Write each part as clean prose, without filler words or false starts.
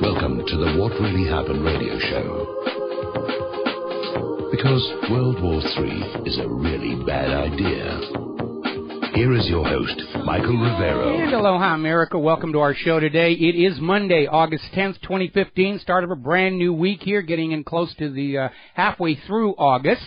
Welcome to the What Really Happened radio show. Because World War III is a really bad idea. Here is your host, Michael Rivero. And aloha, America. Welcome to our show today. It is Monday, August 10th, 2015, start of a brand new week here, getting in close to the halfway through August.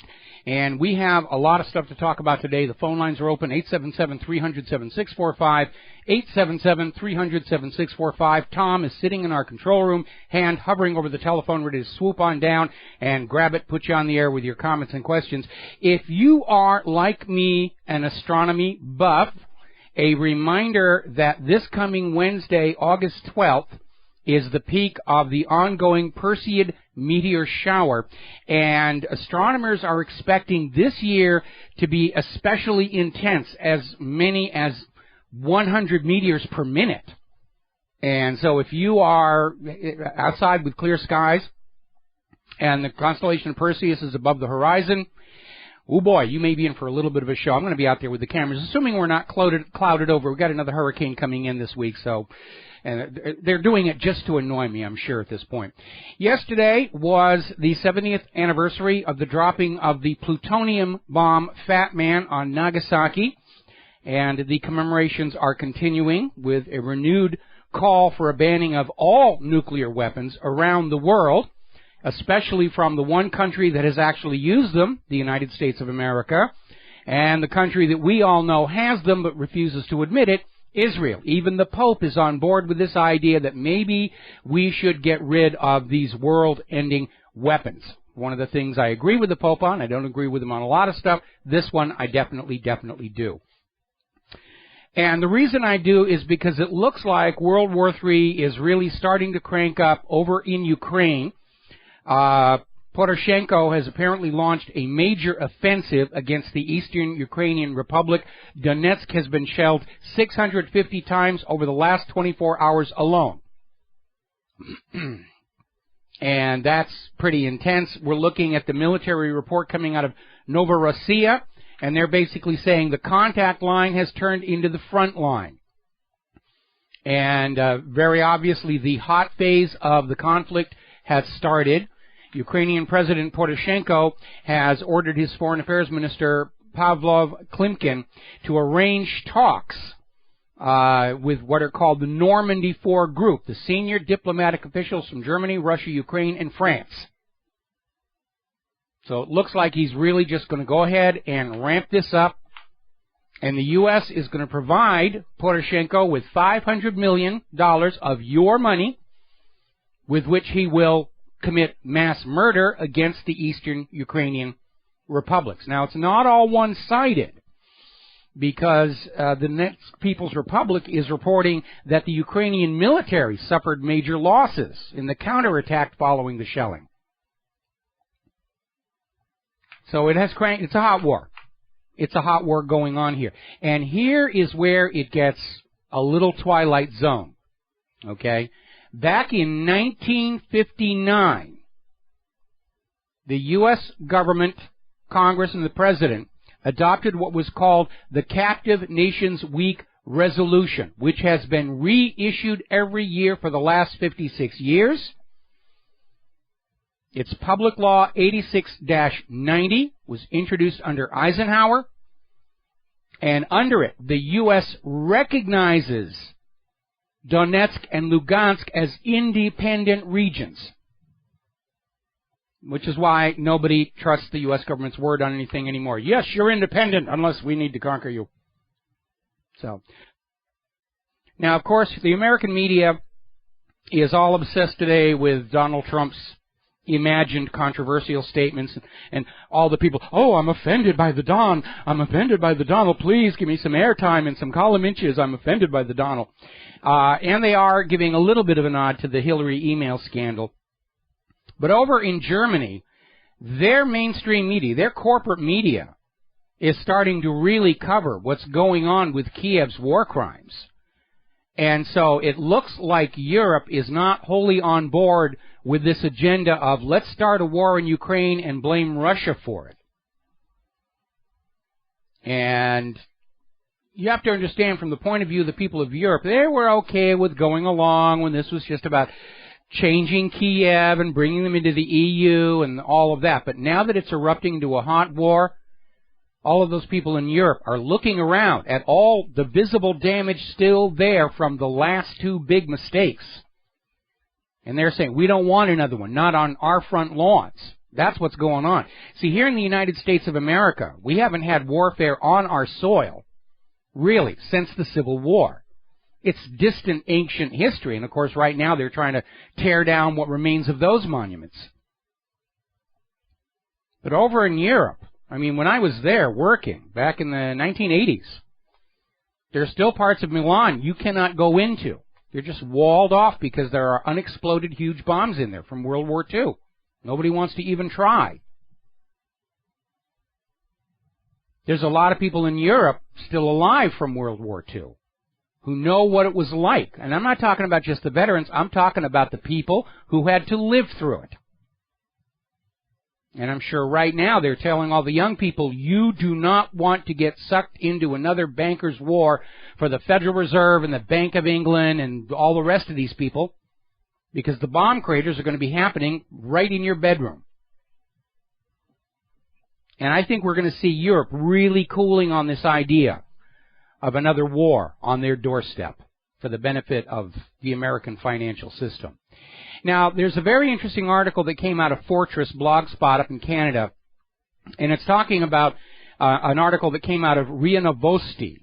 And we have a lot of stuff to talk about today. The phone lines are open, 877-300-7645, 877-300-7645. Tom is sitting in our control room, hand hovering over the telephone, ready to swoop on down and grab it, put you on the air with your comments and questions. If you are, like me, an astronomy buff, a reminder that this coming Wednesday, August 12th, is the peak of the ongoing Perseid meteor shower, and astronomers are expecting this year to be especially intense, as many as 100 meteors per minute. And so if you are outside with clear skies and the constellation of Perseus is above the horizon, oh boy, you may be in for a little bit of a show. I'm going to be out there with the cameras, assuming we're not clouded over. We've got another hurricane coming in this week, so... And they're doing it just to annoy me, I'm sure, at this point. Yesterday was the 70th anniversary of the dropping of the plutonium bomb Fat Man on Nagasaki. And the commemorations are continuing with a renewed call for a banning of all nuclear weapons around the world, especially from the one country that has actually used them, the United States of America, and the country that we all know has them but refuses to admit it, Israel. Even the Pope is on board with this idea that maybe we should get rid of these world-ending weapons. One of the things I agree with the Pope on, I don't agree with him on a lot of stuff. This one I definitely do. And the reason I do is because it looks like World War III is really starting to crank up over in Ukraine. Poroshenko has apparently launched a major offensive against the eastern Ukrainian Republic. Donetsk has been shelled 650 times over the last 24 hours alone. And that's pretty intense. We're looking at the military report coming out of Novorossiya, and they're basically saying the contact line has turned into the front line. And very obviously the hot phase of the conflict has started. Ukrainian President Poroshenko has ordered his Foreign Affairs Minister Pavlov Klimkin to arrange talks with what are called the Normandy 4 group, the senior diplomatic officials from Germany, Russia, Ukraine, and France. So it looks like he's really just going to go ahead and ramp this up, and the U.S. is going to provide Poroshenko with $500 million of your money, with which he will commit mass murder against the eastern Ukrainian republics. Now, it's not all one-sided, because the next People's Republic is reporting that the Ukrainian military suffered major losses in the counterattack following the shelling. So it has cranked. It's a hot war. It's a hot war going on here. And here is where it gets a little Twilight Zone. Okay? Back in 1959, the U.S. government, Congress, and the President adopted what was called the Captive Nations Week Resolution, which has been reissued every year for the last 56 years. Its Public Law 86-90 was introduced under Eisenhower, and under it, the U.S. recognizes Donetsk and Lugansk as independent regions, which is why nobody trusts the U.S. government's word on anything anymore. Yes, you're independent unless we need to conquer you. So, now, of course, the American media is all obsessed today with Donald Trump's imagined controversial statements, and all the people, oh, I'm offended by the Don. I'm offended by the Donald. Please give me some airtime and some column inches. I'm offended by the Donald. And they are giving a little bit of a nod to the Hillary email scandal. But over in Germany, their mainstream media, their corporate media, is starting to really cover what's going on with Kiev's war crimes. And so it looks like Europe is not wholly on board with this agenda of let's start a war in Ukraine and blame Russia for it. And you have to understand, from the point of view of the people of Europe, they were okay with going along when this was just about changing Kiev and bringing them into the EU and all of that. But now that it's erupting into a hot war, all of those people in Europe are looking around at all the visible damage still there from the last two big mistakes. And they're saying, we don't want another one, not on our front lawns. That's what's going on. See, here in the United States of America, we haven't had warfare on our soil, really, since the Civil War. It's distant, ancient history, and of course right now they're trying to tear down what remains of those monuments. But over in Europe, I mean, when I was there working back in the 1980s, there's still parts of Milan you cannot go into. They're just walled off because there are unexploded huge bombs in there from World War II. Nobody wants to even try. There's a lot of people in Europe still alive from World War II who know what it was like. And I'm not talking about just the veterans. I'm talking about the people who had to live through it. And I'm sure right now they're telling all the young people, you do not want to get sucked into another banker's war for the Federal Reserve and the Bank of England and all the rest of these people, because the bomb craters are going to be happening right in your bedroom. And I think we're going to see Europe really cooling on this idea of another war on their doorstep for the benefit of the American financial system. Now, there's a very interesting article that came out of Fortress Blogspot up in Canada, and it's talking about an article that came out of RIA Novosti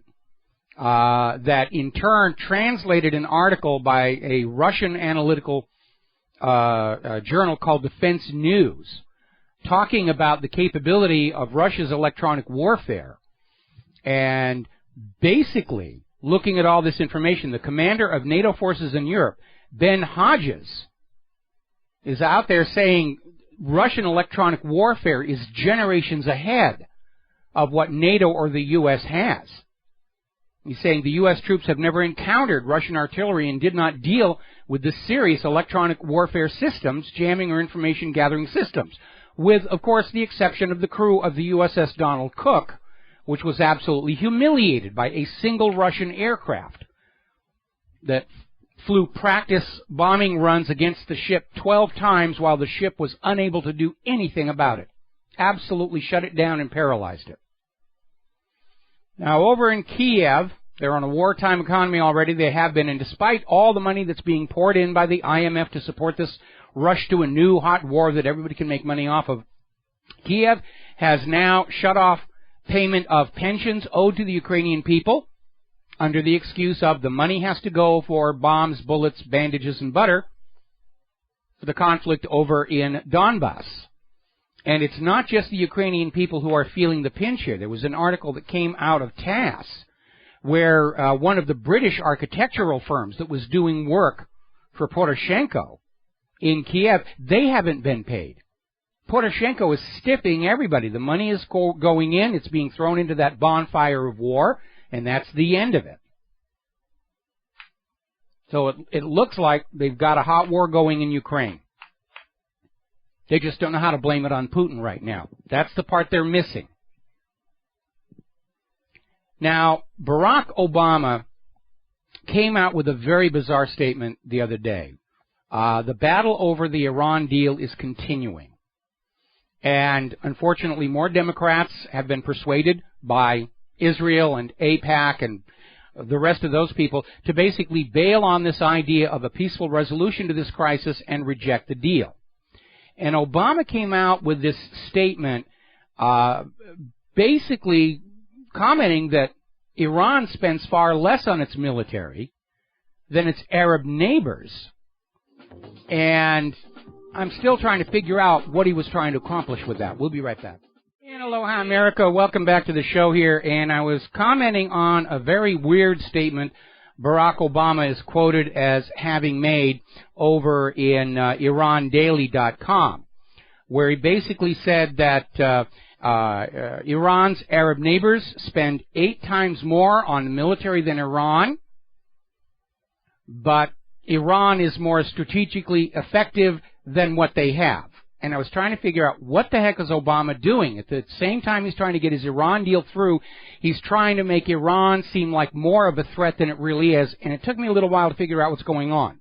that in turn translated an article by a Russian analytical journal called Defense News, talking about the capability of Russia's electronic warfare. And basically, looking at all this information, the commander of NATO forces in Europe, Ben Hodges, is out there saying Russian electronic warfare is generations ahead of what NATO or the U.S. has. He's saying the U.S. troops have never encountered Russian artillery and did not deal with the serious electronic warfare systems, jamming or information gathering systems, with, of course, the exception of the crew of the USS Donald Cook, which was absolutely humiliated by a single Russian aircraft that flew practice bombing runs against the ship 12 times while the ship was unable to do anything about it. Absolutely shut it down and paralyzed it. Now, over in Kiev, they're on a wartime economy already. They have been, and despite all the money that's being poured in by the IMF to support this rush to a new hot war that everybody can make money off of, Kiev has now shut off payment of pensions owed to the Ukrainian people under the excuse of the money has to go for bombs, bullets, bandages, and butter for the conflict over in Donbass. And it's not just the Ukrainian people who are feeling the pinch here. There was an article that came out of TASS where one of the British architectural firms that was doing work for Poroshenko in Kiev, they haven't been paid. Poroshenko is stiffing everybody. The money is going in. It's being thrown into that bonfire of war, and that's the end of it. So it looks like they've got a hot war going in Ukraine. They just don't know how to blame it on Putin right now. That's the part they're missing. Now, Barack Obama came out with a very bizarre statement the other day. The battle over the Iran deal is continuing. And unfortunately, more Democrats have been persuaded by Israel and AIPAC and the rest of those people to basically bail on this idea of a peaceful resolution to this crisis and reject the deal. And Obama came out with this statement basically commenting that Iran spends far less on its military than its Arab neighbors. And I'm still trying to figure out what he was trying to accomplish with that. We'll be right back. And aloha, America. Welcome back to the show here. And I was commenting on a very weird statement Barack Obama is quoted as having made over in IranDaily.com, where he basically said that Iran's Arab neighbors spend 8 times more on the military than Iran, but Iran is more strategically effective than what they have. And I was trying to figure out what the heck is Obama doing. At the same time he's trying to get his Iran deal through, he's trying to make Iran seem like more of a threat than it really is. And it took me a little while to figure out what's going on.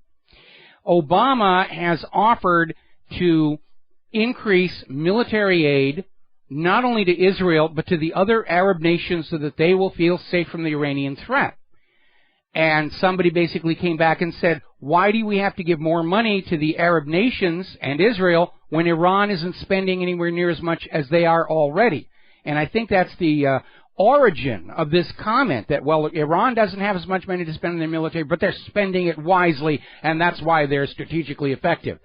Obama has offered to increase military aid not only to Israel but to the other Arab nations so that they will feel safe from the Iranian threat. And somebody basically came back and said, why do we have to give more money to the Arab nations and Israel when Iran isn't spending anywhere near as much as they are already? And I think that's the origin of this comment that, well, Iran doesn't have as much money to spend in their military, but they're spending it wisely, and that's why they're strategically effective.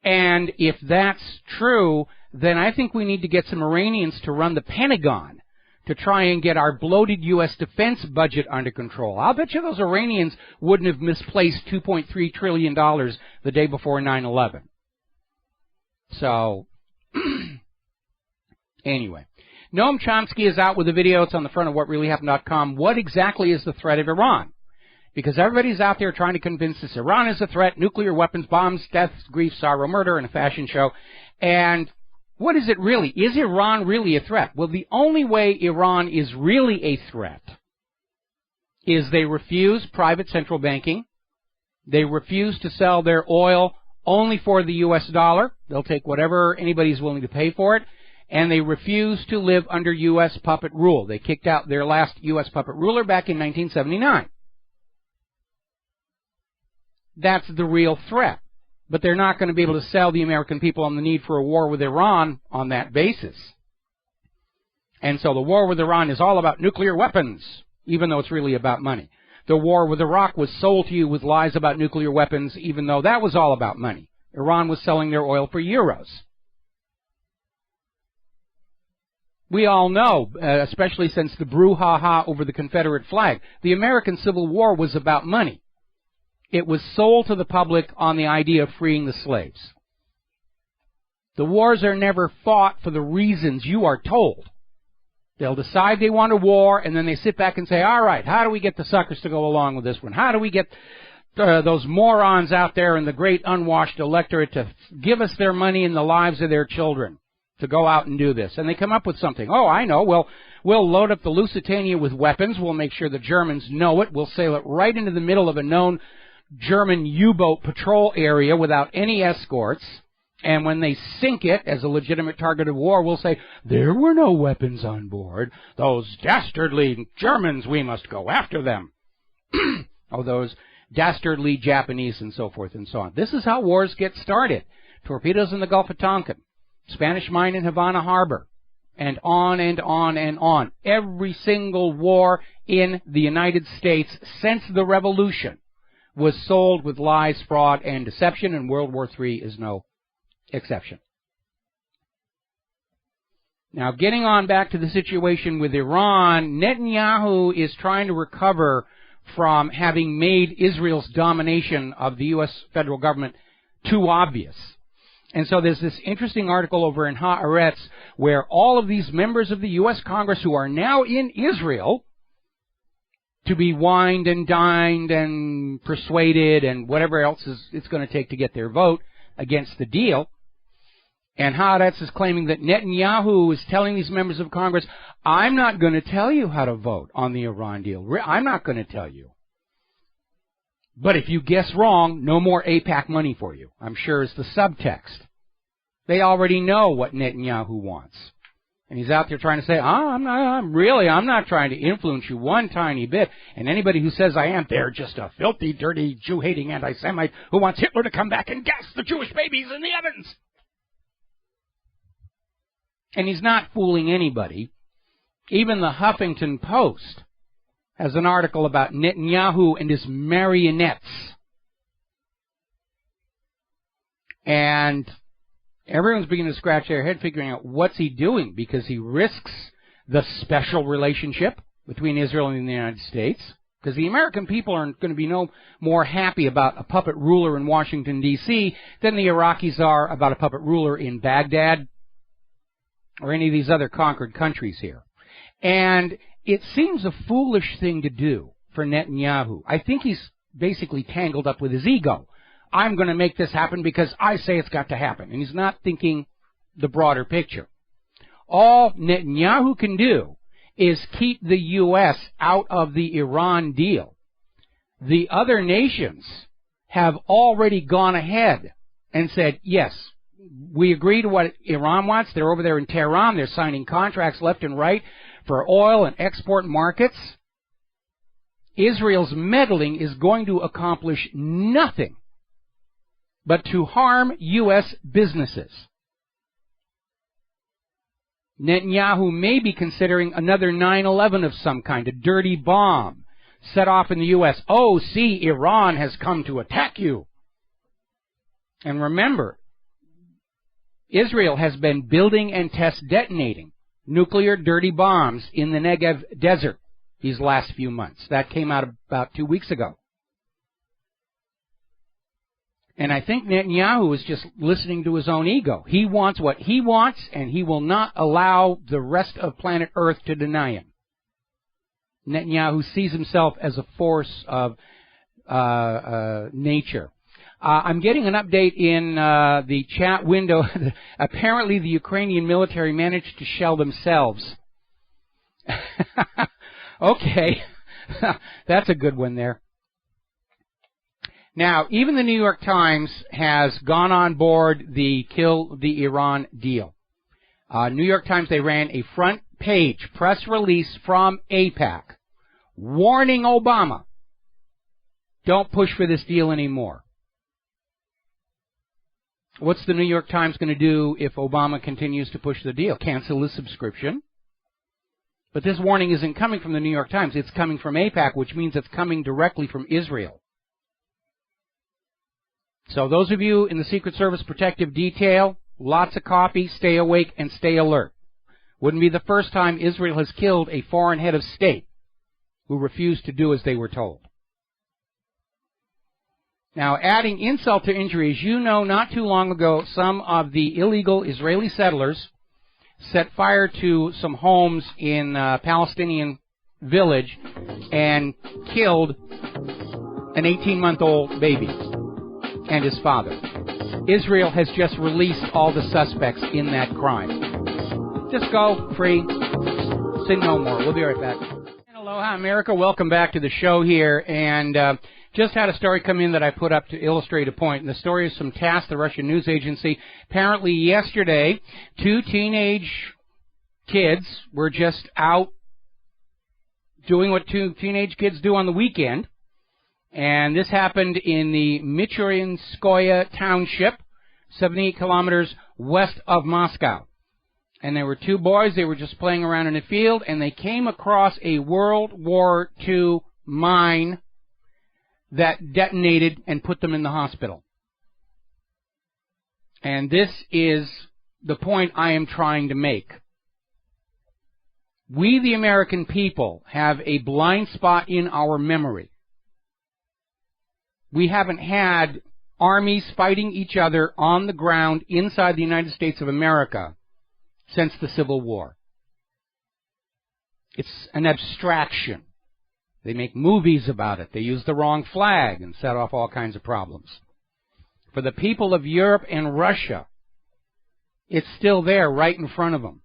And if that's true, then I think we need to get some Iranians to run the Pentagon to try and get our bloated U.S. defense budget under control. I'll bet you those Iranians wouldn't have misplaced $2.3 trillion the day before 9/11. So, anyway. Noam Chomsky is out with a video. It's on the front of WhatReallyHappened.com. What exactly is the threat of Iran? Because everybody's out there trying to convince us Iran is a threat, nuclear weapons, bombs, death, grief, sorrow, murder, and a fashion show. And what is it really? Is Iran really a threat? Well, the only way Iran is really a threat is they refuse private central banking. They refuse to sell their oil only for the U.S. dollar. They'll take whatever anybody's willing to pay for it. And they refuse to live under U.S. puppet rule. They kicked out their last U.S. puppet ruler back in 1979. That's the real threat. But they're not going to be able to sell the American people on the need for a war with Iran on that basis. And so the war with Iran is all about nuclear weapons, even though it's really about money. The war with Iraq was sold to you with lies about nuclear weapons, even though that was all about money. Iran was selling their oil for euros. We all know, especially since the brouhaha over the Confederate flag, the American Civil War was about money. It was sold to the public on the idea of freeing the slaves. The wars are never fought for the reasons you are told. They'll decide they want a war, and then they sit back and say, all right, how do we get the suckers to go along with this one? How do we get those morons out there in the great unwashed electorate to give us their money and the lives of their children to go out and do this? And they come up with something. Oh, I know. Well, we'll load up the Lusitania with weapons. We'll make sure the Germans know it. We'll sail it right into the middle of a known German U-boat patrol area without any escorts. And when they sink it as a legitimate target of war, we'll say, there were no weapons on board. Those dastardly Germans, we must go after them. Oh, those dastardly Japanese and so forth and so on. This is how wars get started. Torpedoes in the Gulf of Tonkin. Spanish mine in Havana Harbor, and on and on and on. Every single war in the United States since the Revolution was sold with lies, fraud, and deception, and World War III is no exception. Now, getting on back to the situation with Iran, Netanyahu is trying to recover from having made Israel's domination of the U.S. federal government too obvious. And so there's this interesting article over in Haaretz where all of these members of the U.S. Congress who are now in Israel to be wined and dined and persuaded and whatever else it's going to take to get their vote against the deal. And Haaretz is claiming that Netanyahu is telling these members of Congress, I'm not going to tell you how to vote on the Iran deal. I'm not going to tell you. But if you guess wrong, no more AIPAC money for you, I'm sure is the subtext. They already know what Netanyahu wants. And he's out there trying to say, I'm not trying to influence you one tiny bit. And anybody who says I am, they're just a filthy, dirty, Jew-hating anti-Semite who wants Hitler to come back and gas the Jewish babies in the ovens. And he's not fooling anybody. Even the Huffington Post has an article about Netanyahu and his marionettes. And everyone's beginning to scratch their head figuring out what's he doing, because he risks the special relationship between Israel and the United States, because the American people are going to be no more happy about a puppet ruler in Washington, D.C. than the Iraqis are about a puppet ruler in Baghdad or any of these other conquered countries here. And it seems a foolish thing to do for Netanyahu. I think he's basically tangled up with his ego. I'm going to make this happen because I say it's got to happen. And he's not thinking the broader picture. All Netanyahu can do is keep the U.S. out of the Iran deal. The other nations have already gone ahead and said, yes, we agree to what Iran wants. They're over there in Tehran. They're signing contracts left and right for oil and export markets. Israel's meddling is going to accomplish nothing but to harm U.S. businesses. Netanyahu may be considering another 9/11 of some kind, a dirty bomb set off in the U.S. Oh, see, Iran has come to attack you. And remember, Israel has been building and test detonating nuclear dirty bombs in the Negev desert these last few months. That came out about 2 weeks ago. And I think Netanyahu is just listening to his own ego. He wants what he wants, and he will not allow the rest of planet Earth to deny him. Netanyahu sees himself as a force of nature. I'm getting an update in the chat window. Apparently the Ukrainian military managed to shell themselves. Okay. That's a good one there. Now, even the New York Times has gone on board the Kill the Iran deal. New York Times, they ran a front page press release from AIPAC warning Obama, don't push for this deal anymore. What's the New York Times going to do if Obama continues to push the deal? Cancel his subscription? But this warning isn't coming from the New York Times. It's coming from AIPAC, which means it's coming directly from Israel. So those of you in the Secret Service protective detail, lots of coffee, stay awake, and stay alert. Wouldn't be the first time Israel has killed a foreign head of state who refused to do as they were told. Now, adding insult to injury, as you know, not too long ago, some of the illegal Israeli settlers set fire to some homes in a Palestinian village and killed an 18-month-old baby and his father. Israel has just released all the suspects in that crime. Just go free. Sin no more. We'll be right back. And aloha, America. Welcome back to the show here. And just had a story come in that I put up to illustrate a point. And the story is from TASS, the Russian news agency. Apparently yesterday, 2 teenage kids were just out doing what 2 teenage kids do on the weekend. And this happened in the Michurinskoye township, 78 kilometers west of Moscow. And there were 2 boys. They were just playing around in a field, and they came across a World War II mine that detonated and put them in the hospital. And this is the point I am trying to make. We, the American people, have a blind spot in our memory. We haven't had armies fighting each other on the ground inside the United States of America since the Civil War. It's an abstraction. They make movies about it. They use the wrong flag and set off all kinds of problems. For the people of Europe and Russia, it's still there right in front of them.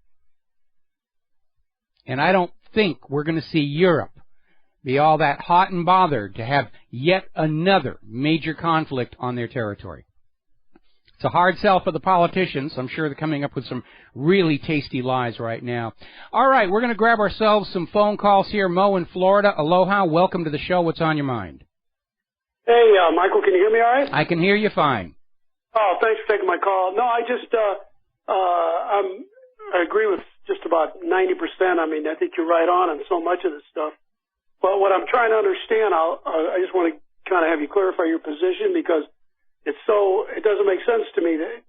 And I don't think we're going to see Europe be all that hot and bothered to have yet another major conflict on their territory. It's a hard sell for the politicians. I'm sure they're coming up with some really tasty lies right now. All right, we're going to grab ourselves some phone calls here. Mo in Florida. Aloha. Welcome to the show. What's on your mind? Hey, Michael, can you hear me all right? I can hear you fine. Oh, thanks for taking my call. No, I just, I agree with just about 90%. I mean, I think you're right on so much of this stuff. But what I'm trying to understand, I just want to kind of have you clarify your position because it doesn't make sense to me that,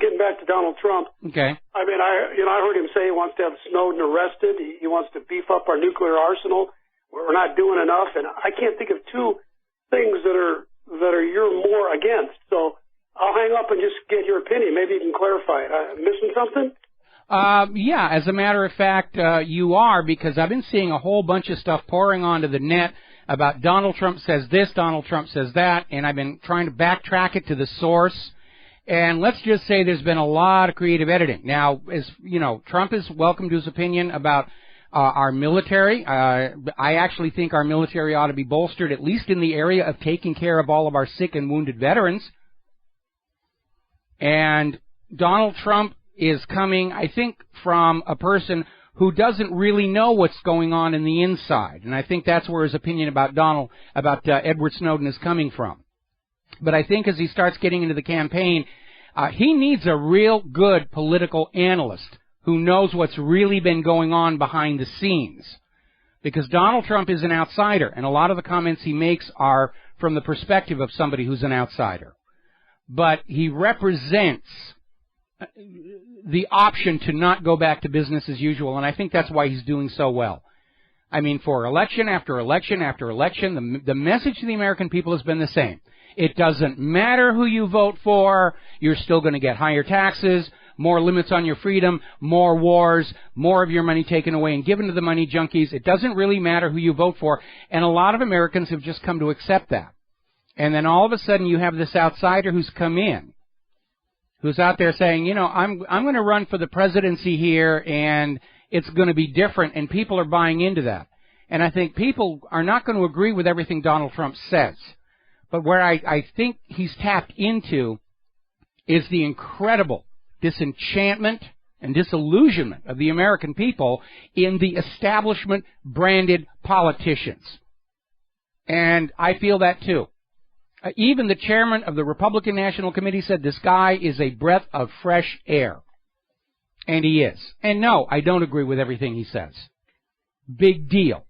getting back to Donald Trump. Okay. I mean, I heard him say he wants to have Snowden arrested. He wants to beef up our nuclear arsenal. We're not doing enough. And I can't think of 2 things that are you're more against. So I'll hang up and just get your opinion. Maybe you can clarify it. I'm missing something? Yeah, as a matter of fact, you are, because I've been seeing a whole bunch of stuff pouring onto the net about Donald Trump says this, Donald Trump says that, and I've been trying to backtrack it to the source. And let's just say there's been a lot of creative editing. Now, as you know, Trump is welcome to his opinion about Our military, I actually think our military ought to be bolstered, at least in the area of taking care of all of our sick and wounded veterans. And Donald Trump is coming, I think, from a person who doesn't really know what's going on in the inside. And I think that's where his opinion about Edward Snowden is coming from. But I think as he starts getting into the campaign, he needs a real good political analyst who knows what's really been going on behind the scenes. Because Donald Trump is an outsider, and a lot of the comments he makes are from the perspective of somebody who's an outsider. But he represents the option to not go back to business as usual, and I think that's why he's doing so well. I mean, for election after election after election, the message to the American people has been the same. It doesn't matter who you vote for, you're still going to get higher taxes, more limits on your freedom, more wars, more of your money taken away and given to the money junkies. It doesn't really matter who you vote for, and a lot of Americans have just come to accept that. And then all of a sudden you have this outsider who's come in, who's out there saying, you know, I'm going to run for the presidency here, and it's going to be different, and people are buying into that. And I think people are not going to agree with everything Donald Trump says. But where I think he's tapped into is the incredible disenchantment and disillusionment of the American people in the establishment-branded politicians. And I feel that too. Even the chairman of the Republican National Committee said this guy is a breath of fresh air. And he is. And no, I don't agree with everything he says. Big deal.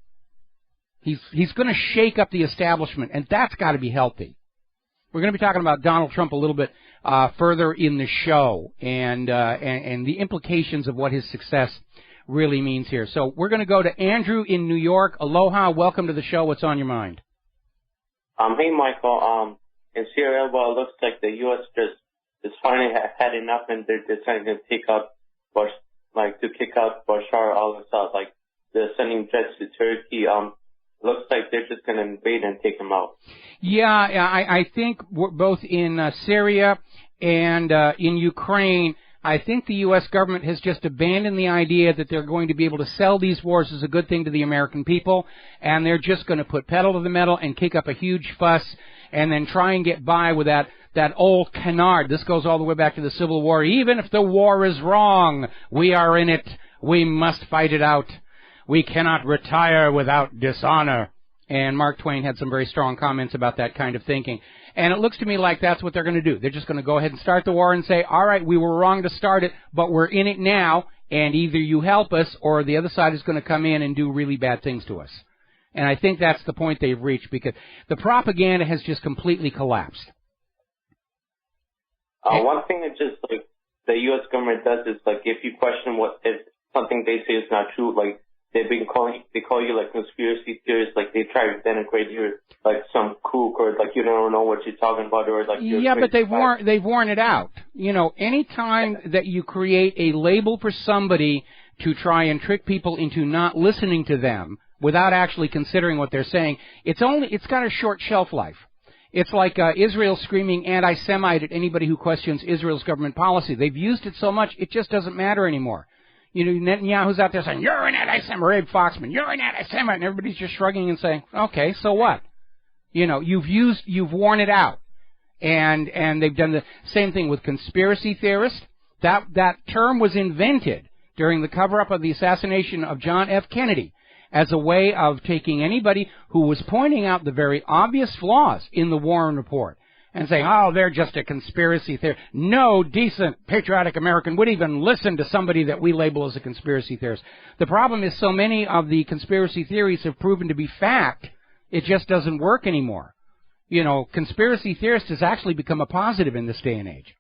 He's going to shake up the establishment, and that's got to be healthy. We're going to be talking about Donald Trump a little bit further in the show, and the implications of what his success really means here. So we're going to go to Andrew in New York. Aloha, welcome to the show. What's on your mind? Hey, Michael. In Syria, well, it looks like the U.S. just finally had enough, and they're deciding to kick out Bashar al-Assad. Like, they're sending jets to Turkey. Looks like they're just going to invade and take him out. Yeah, I think both in Syria and in Ukraine, I think the U.S. government has just abandoned the idea that they're going to be able to sell these wars as a good thing to the American people, and they're just going to put pedal to the metal and kick up a huge fuss and then try and get by with that old canard. This goes all the way back to the Civil War. Even if the war is wrong, we are in it. We must fight it out. We cannot retire without dishonor. And Mark Twain had some very strong comments about that kind of thinking. And it looks to me like that's what they're going to do. They're just going to go ahead and start the war and say, all right, we were wrong to start it, but we're in it now, and either you help us or the other side is going to come in and do really bad things to us. And I think that's the point they've reached, because the propaganda has just completely collapsed. One thing that just, like, the U.S. government does is, like, if you question if something they say is not true, like, they call you like conspiracy theorists, like they try to denigrate you like some kook, or like you don't know what you're talking about, or like you're but they've worn it out. You know, any time that you create a label for somebody to try and trick people into not listening to them without actually considering what they're saying, it's got a short shelf life. It's like Israel screaming anti-Semite at anybody who questions Israel's government policy. They've used it so much, it just doesn't matter anymore. You know, Netanyahu's out there saying, you're an anti-Semite, or Abe Foxman, you're an anti-Semite, and everybody's just shrugging and saying, okay, so what? You know, you've worn it out. And they've done the same thing with conspiracy theorists. That term was invented during the cover-up of the assassination of John F. Kennedy as a way of taking anybody who was pointing out the very obvious flaws in the Warren Report and saying, oh, they're just a conspiracy theorist. No decent, patriotic American would even listen to somebody that we label as a conspiracy theorist. The problem is so many of the conspiracy theories have proven to be fact, it just doesn't work anymore. You know, conspiracy theorist has actually become a positive in this day and age.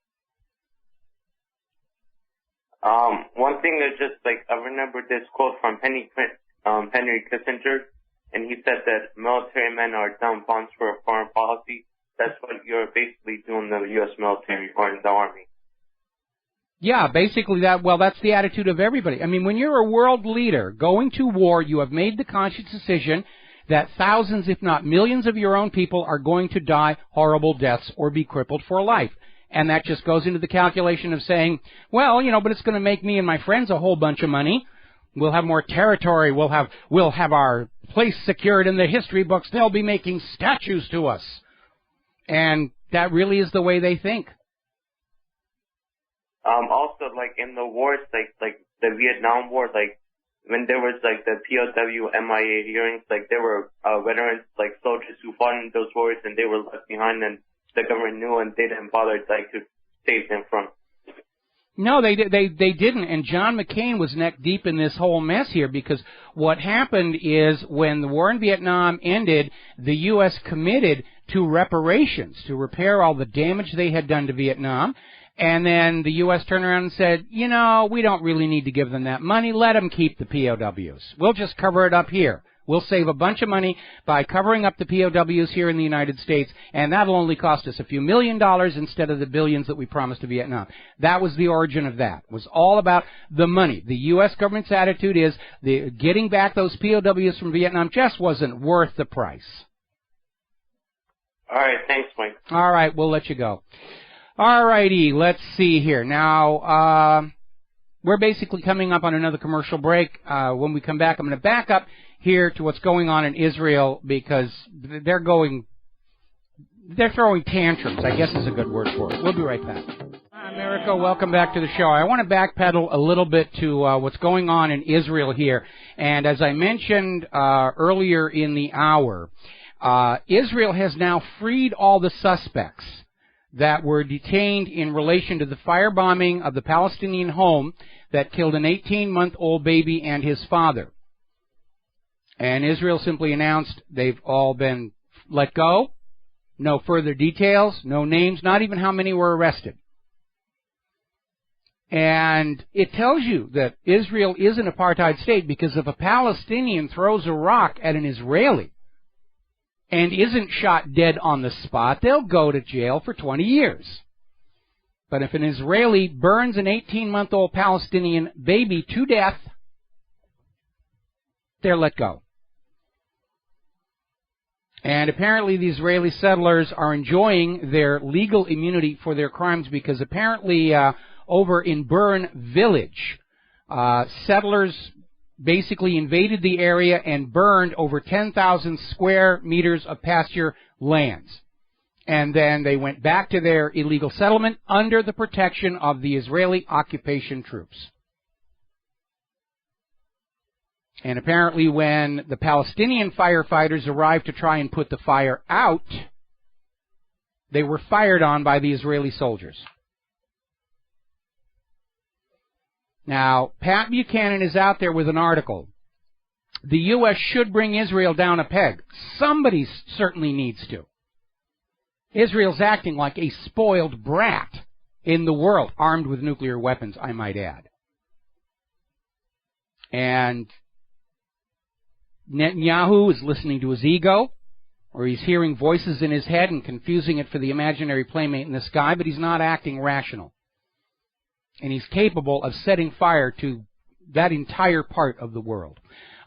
One thing that just, like, I remember this quote from Henry Kissinger, and he said that military men are dumb bonds for foreign policy. That's what you're basically doing in the U.S. military or in the Army. Yeah, basically that's the attitude of everybody. I mean, when you're a world leader going to war, you have made the conscious decision that thousands, if not millions of your own people are going to die horrible deaths or be crippled for life. And that just goes into the calculation of saying, well, you know, but it's going to make me and my friends a whole bunch of money. We'll have more territory. We'll have our place secured in the history books. They'll be making statues to us. And that really is the way they think. Also, like in the wars, like the Vietnam War, like when there was like the POW MIA hearings, like there were veterans, like soldiers who fought in those wars, and they were left behind, and the government knew, and they didn't bother like to save them from. No, they didn't, and John McCain was neck deep in this whole mess here, because what happened is when the war in Vietnam ended, the U.S. committed to reparations, to repair all the damage they had done to Vietnam, and then the U.S. turned around and said, you know, we don't really need to give them that money, let them keep the POWs. We'll just cover it up here. We'll save a bunch of money by covering up the POWs here in the United States, and that'll only cost us a few $1 million instead of the billions that we promised to Vietnam. That was the origin of that. It was all about the money. The U.S. government's attitude is getting back those POWs from Vietnam just wasn't worth the price. All right, thanks, Mike. All right, we'll let you go. All righty, let's see here. Now, we're basically coming up on another commercial break. When we come back, I'm going to back up here to what's going on in Israel, because they're throwing tantrums, I guess is a good word for it. We'll be right back. Hi, America, welcome back to the show. I want to backpedal a little bit to what's going on in Israel here. And as I mentioned earlier in the hour, Israel has now freed all the suspects that were detained in relation to the firebombing of the Palestinian home that killed an 18-month-old baby and his father. And Israel simply announced they've all been let go. No further details, no names, not even how many were arrested. And it tells you that Israel is an apartheid state, because if a Palestinian throws a rock at an Israeli and isn't shot dead on the spot, they'll go to jail for 20 years. But if an Israeli burns an 18-month-old Palestinian baby to death, they're let go. And apparently the Israeli settlers are enjoying their legal immunity for their crimes, because apparently over in Burn Village, settlers basically invaded the area and burned over 10,000 square meters of pasture lands. And then they went back to their illegal settlement under the protection of the Israeli occupation troops. And apparently when the Palestinian firefighters arrived to try and put the fire out, they were fired on by the Israeli soldiers. Now, Pat Buchanan is out there with an article. The U.S. should bring Israel down a peg. Somebody certainly needs to. Israel's acting like a spoiled brat in the world, armed with nuclear weapons, I might add. And Netanyahu is listening to his ego, or he's hearing voices in his head and confusing it for the imaginary playmate in the sky, but he's not acting rational. And he's capable of setting fire to that entire part of the world.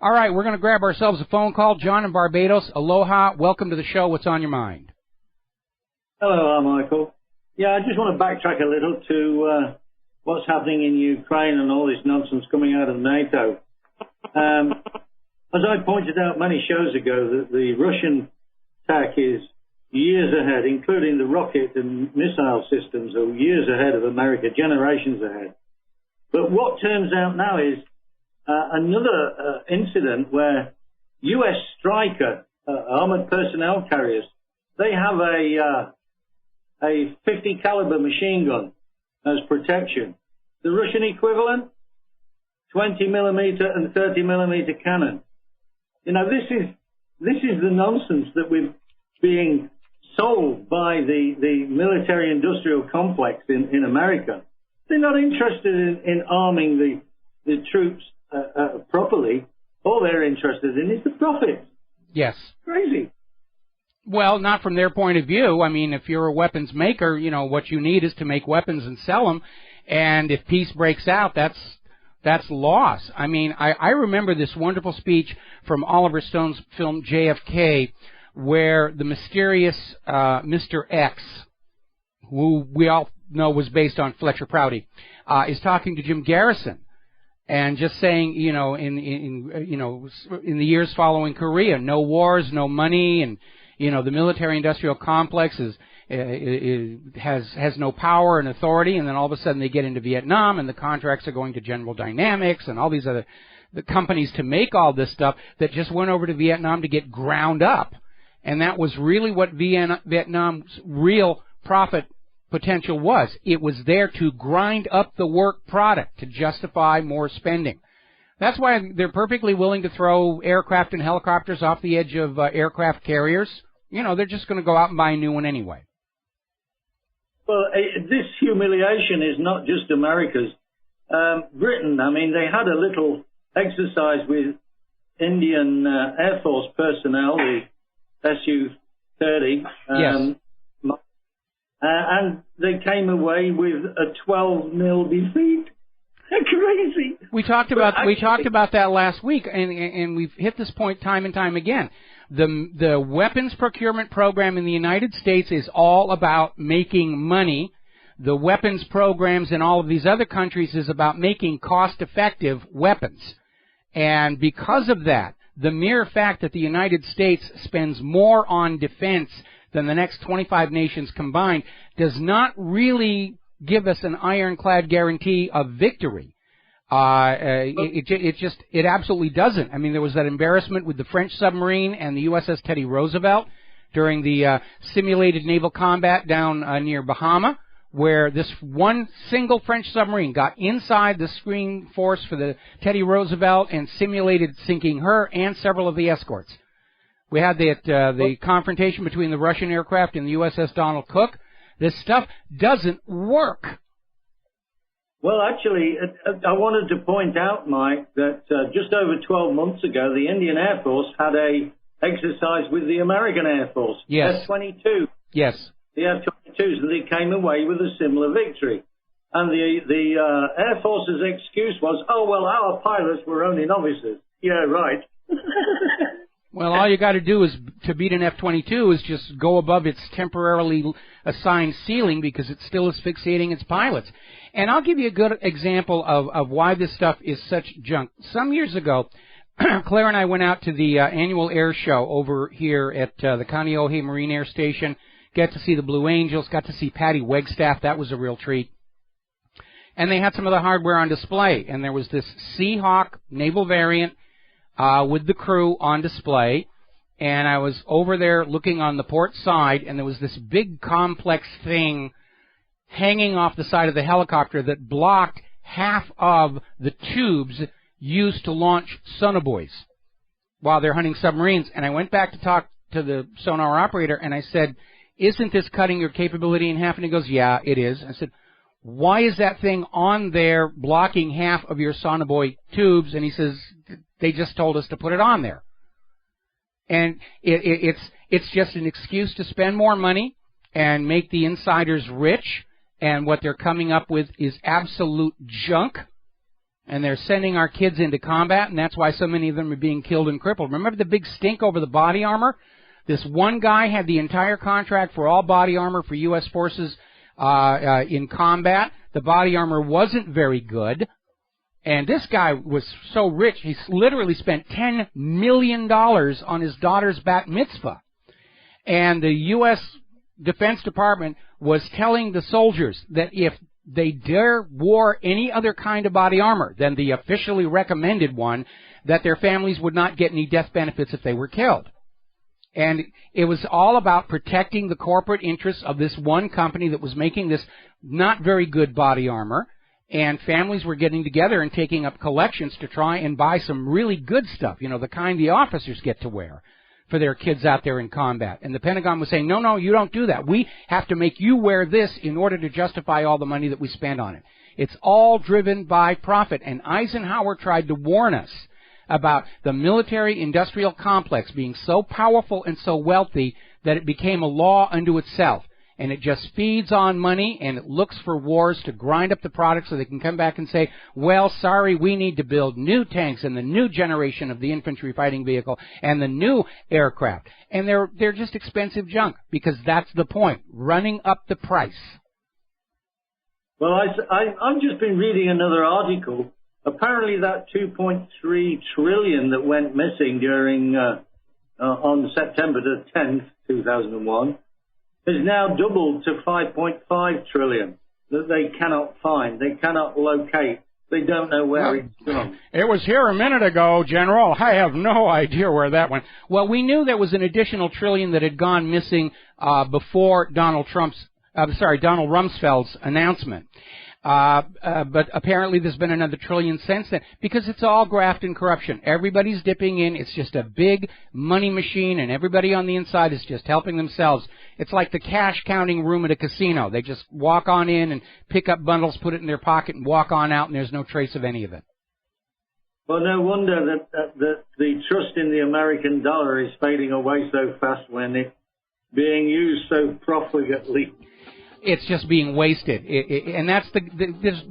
All right, we're going to grab ourselves a phone call. John in Barbados, aloha, welcome to the show. What's on your mind? Hello, Michael. Yeah, I just want to backtrack a little to what's happening in Ukraine and all this nonsense coming out of NATO. As I pointed out many shows ago, that the Russian tech is years ahead, including the rocket and missile systems are years ahead of America, generations ahead. But what turns out now is another incident where U.S. Stryker armored personnel carriers, they have a 50 caliber machine gun as protection. The Russian equivalent, 20 millimeter and 30 millimeter cannon. You know, this is the nonsense that we're being sold by the military-industrial complex in America. They're not interested in arming the troops properly. All they're interested in is the profit. Yes. Crazy. Well, not from their point of view. I mean, if you're a weapons maker, you know, what you need is to make weapons and sell them. And if peace breaks out, that's loss. I mean, I remember this wonderful speech from Oliver Stone's film JFK, where the mysterious Mr. X, who we all know was based on Fletcher Prouty, is talking to Jim Garrison. And just saying, in the years following Korea, no wars, no money, and the military-industrial complex has no power and authority. And then all of a sudden they get into Vietnam, and the contracts are going to General Dynamics and all these other the companies to make all this stuff that just went over to Vietnam to get ground up. And that was really what Vietnam's real profit potential was. It was there to grind up the work product to justify more spending. That's why they're perfectly willing to throw aircraft and helicopters off the edge of aircraft carriers. They're just going to go out and buy a new one anyway. Well, this humiliation is not just America's. Britain, I mean, they had a little exercise with Indian Air Force personnel, the Su-30. Yes. And they came away with a 12-0 defeat. Crazy. We talked about that last week, and we've hit this point time and time again. The weapons procurement program in the United States is all about making money. The weapons programs in all of these other countries is about making cost-effective weapons. And because of that, the mere fact that the United States spends more on defense than the next 25 nations combined does not really give us an ironclad guarantee of victory. It absolutely doesn't. I mean, there was that embarrassment with the French submarine and the USS Teddy Roosevelt during the simulated naval combat down near Bahama, where this one single French submarine got inside the screen force for the Teddy Roosevelt and simulated sinking her and several of the escorts. We had the confrontation between the Russian aircraft and the USS Donald Cook. This stuff doesn't work. Well, actually, I wanted to point out, Mike, that just over 12 months ago, the Indian Air Force had a exercise with the American Air Force. Yes. F-22. Yes. The F-22s, and they came away with a similar victory. And the Air Force's excuse was, oh, well, our pilots were only novices. Yeah, right. Well, all you got to do is to beat an F-22 is just go above its temporarily assigned ceiling because it still is fixating its pilots. And I'll give you a good example of why this stuff is such junk. Some years ago, Claire and I went out to the annual air show over here at the Kaneohe Marine Air Station. Got to see the Blue Angels, got to see Patty Wegstaff. That was a real treat. And they had some of the hardware on display. And there was this Seahawk naval variant with the crew on display. And I was over there looking on the port side, and there was this big complex thing hanging off the side of the helicopter that blocked half of the tubes used to launch sonobuoys while they're hunting submarines. And I went back to talk to the sonar operator, and I said, isn't this cutting your capability in half? And he goes, yeah, it is. I said, why is that thing on there blocking half of your sonobuoy tubes? And he says, they just told us to put it on there. And it's just an excuse to spend more money and make the insiders rich. And what they're coming up with is absolute junk. And they're sending our kids into combat, and that's why so many of them are being killed and crippled. Remember the big stink over the body armor? This one guy had the entire contract for all body armor for U.S. forces in combat. The body armor wasn't very good. And this guy was so rich, he literally spent $10 million on his daughter's bat mitzvah. And the U.S. Defense Department was telling the soldiers that if they dare wore any other kind of body armor than the officially recommended one, that their families would not get any death benefits if they were killed. And it was all about protecting the corporate interests of this one company that was making this not very good body armor. And families were getting together and taking up collections to try and buy some really good stuff, the kind the officers get to wear for their kids out there in combat. And the Pentagon was saying, no, you don't do that. We have to make you wear this in order to justify all the money that we spend on it. It's all driven by profit. And Eisenhower tried to warn us about the military-industrial complex being so powerful and so wealthy that it became a law unto itself. And it just feeds on money, and it looks for wars to grind up the product so they can come back and say, well, sorry, we need to build new tanks and the new generation of the infantry fighting vehicle and the new aircraft. And they're just expensive junk because that's the point, running up the price. Well, I've just been reading another article Apparently that 2.3 trillion that went missing during on September the 10th, 2001, has now doubled to 5.5 trillion that they cannot find, they cannot locate. They don't know where it's gone. It was here a minute ago, General. I have no idea where that went. Well, we knew there was an additional trillion that had gone missing before Donald Rumsfeld's announcement. But apparently there's been another trillion since then because it's all graft and corruption. Everybody's dipping in. It's just a big money machine, and everybody on the inside is just helping themselves. It's like the cash counting room at a casino. They just walk on in and pick up bundles, put it in their pocket, and walk on out, and there's no trace of any of it. Well, no wonder that the trust in the American dollar is fading away so fast when it's being used so profligately. It's just being wasted, and that's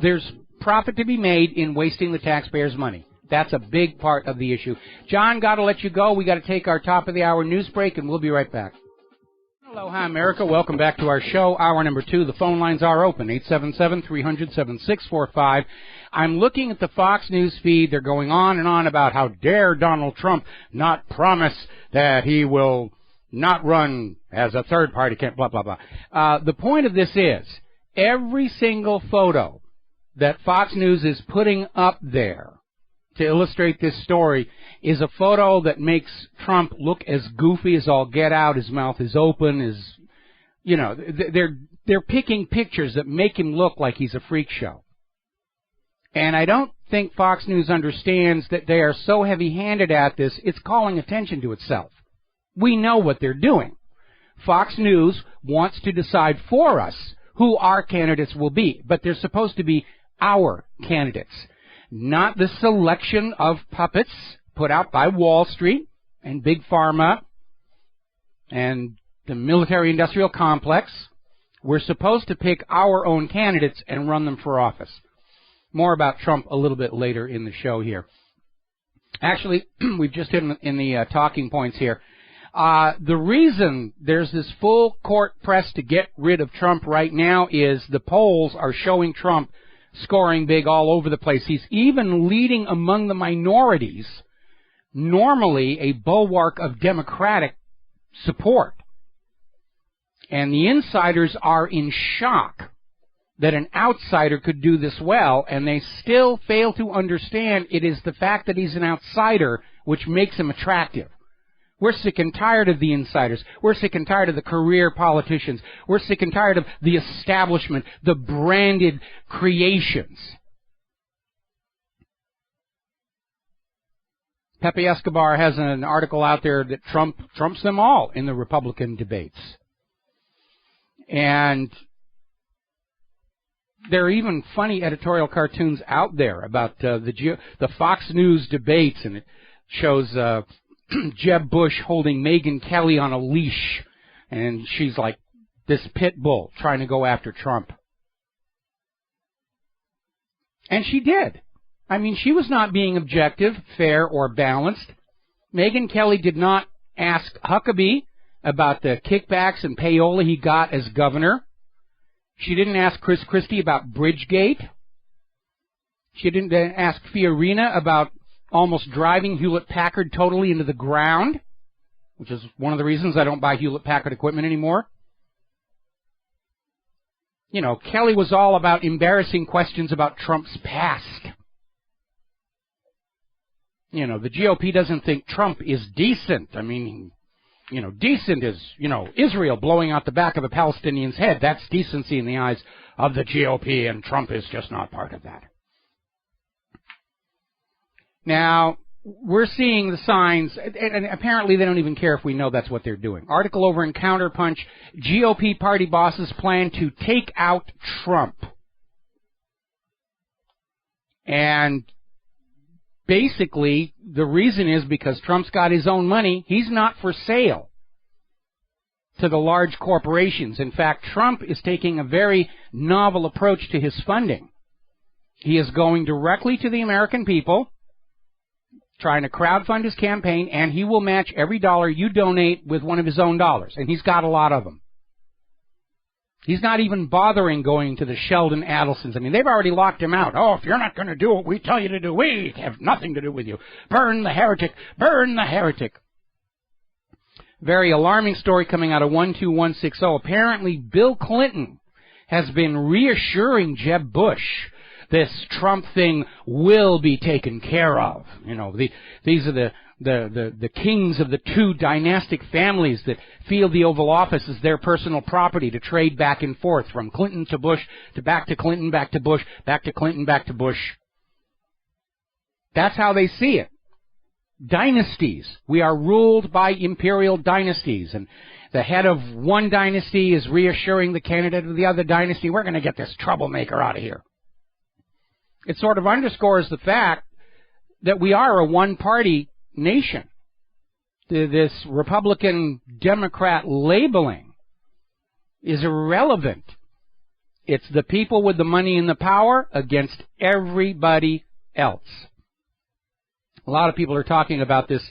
there's profit to be made in wasting the taxpayers' money. That's a big part of the issue. John, got to let you go. We got to take our top of the hour news break, and we'll be right back. Aloha, America. Welcome back to our show, hour number 2. The phone lines are open, 877-300-7645. I'm looking at the Fox News feed. They're going on and on about how dare Donald Trump not promise that he will not run as a third-party candidate, blah, blah, blah. The point of this is every single photo that Fox News is putting up there to illustrate this story is a photo that makes Trump look as goofy as all get out. His mouth is open. They're picking pictures that make him look like he's a freak show. And I don't think Fox News understands that they are so heavy-handed at this, it's calling attention to itself. We know what they're doing. Fox News wants to decide for us who our candidates will be, but they're supposed to be our candidates, not the selection of puppets put out by Wall Street and Big Pharma and the military-industrial complex. We're supposed to pick our own candidates and run them for office. More about Trump a little bit later in the show here. Actually, we've just hit in the talking points here. The reason there's this full court press to get rid of Trump right now is the polls are showing Trump scoring big all over the place. He's even leading among the minorities, normally a bulwark of Democratic support. And the insiders are in shock that an outsider could do this well, and they still fail to understand it is the fact that he's an outsider which makes him attractive. We're sick and tired of the insiders. We're sick and tired of the career politicians. We're sick and tired of the establishment, the branded creations. Pepe Escobar has an article out there that trumps them all in the Republican debates. And there are even funny editorial cartoons out there about the Fox News debates, and it shows Jeb Bush holding Megyn Kelly on a leash, and she's like this pit bull trying to go after Trump. And she did. I mean, she was not being objective, fair, or balanced. Megyn Kelly did not ask Huckabee about the kickbacks and payola he got as governor. She didn't ask Chris Christie about Bridgegate. She didn't ask Fiorina about almost driving Hewlett-Packard totally into the ground, which is one of the reasons I don't buy Hewlett-Packard equipment anymore. You know, Kelly was all about embarrassing questions about Trump's past. You know, the GOP doesn't think Trump is decent. I mean, you know, decent is, Israel blowing out the back of a Palestinian's head. That's decency in the eyes of the GOP, and Trump is just not part of that. Now, we're seeing the signs, and apparently they don't even care if we know that's what they're doing. Article over in Counterpunch, GOP party bosses plan to take out Trump. And basically, the reason is because Trump's got his own money. He's not for sale to the large corporations. In fact, Trump is taking a very novel approach to his funding. He is going directly to the American people, trying to crowdfund his campaign, and he will match every dollar you donate with one of his own dollars. And he's got a lot of them. He's not even bothering going to the Sheldon Adelsons. I mean, they've already locked him out. Oh, if you're not going to do what we tell you to do, we have nothing to do with you. Burn the heretic. Burn the heretic. Very alarming story coming out of 12160. Apparently, Bill Clinton has been reassuring Jeb Bush this Trump thing will be taken care of. You know, these are the kings of the two dynastic families that feel the Oval Office is their personal property to trade back and forth from Clinton to Bush to back to Clinton, back to Bush, back to Clinton, back to Bush. That's how they see it. Dynasties. We are ruled by imperial dynasties, and the head of one dynasty is reassuring the candidate of the other dynasty, we're going to get this troublemaker out of here. It sort of underscores the fact that we are a one-party nation. This Republican-Democrat labeling is irrelevant. It's the people with the money and the power against everybody else. A lot of people are talking about this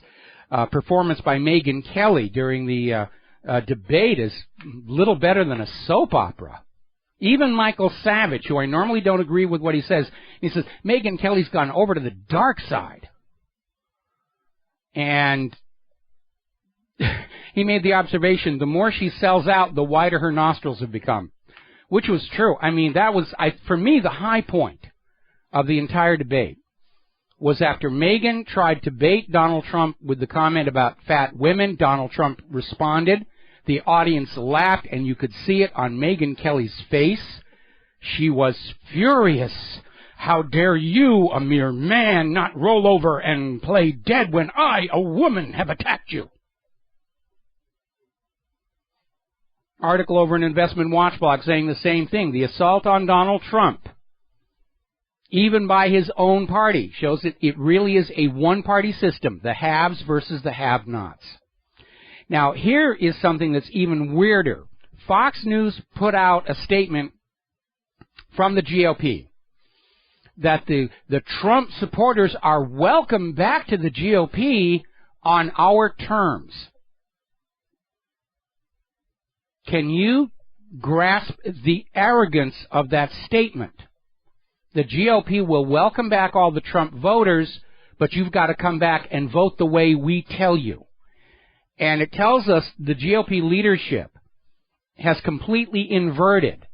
performance by Megyn Kelly during the debate as little better than a soap opera. Even Michael Savage, who I normally don't agree with what he says, Megyn Kelly's gone over to the dark side. And he made the observation, the more she sells out, the wider her nostrils have become. Which was true. I mean, that was, for me, the high point of the entire debate was after Megyn tried to bait Donald Trump with the comment about fat women. Donald Trump responded. The audience laughed, and you could see it on Megyn Kelly's face. She was furious. How dare you, a mere man, not roll over and play dead when I, a woman, have attacked you? Article over in Investment Watchblog saying the same thing. The assault on Donald Trump, even by his own party, shows that it really is a one-party system, the haves versus the have-nots. Now, here is something that's even weirder. Fox News put out a statement from the GOP that the Trump supporters are welcome back to the GOP on our terms. Can you grasp the arrogance of that statement? The GOP will welcome back all the Trump voters, but you've got to come back and vote the way we tell you. And it tells us the GOP leadership has completely inverted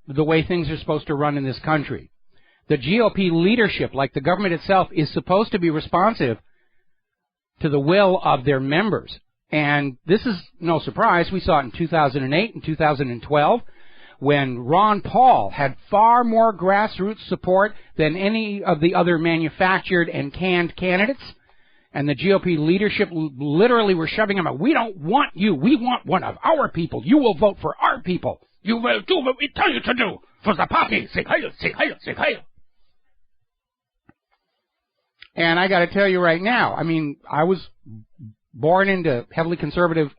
the way things are supposed to run in this country. The GOP leadership, like the government itself, is supposed to be responsive to the will of their members. And this is no surprise. We saw it in 2008 and 2012 when Ron Paul had far more grassroots support than any of the other manufactured and canned candidates. And the GOP leadership literally were shoving him out. We don't want you. We want one of our people. You will vote for our people. You will do what we tell you to do. For the party. Say hail, say hail, say hail. And I got to tell you right now, I mean, I was born into heavily conservative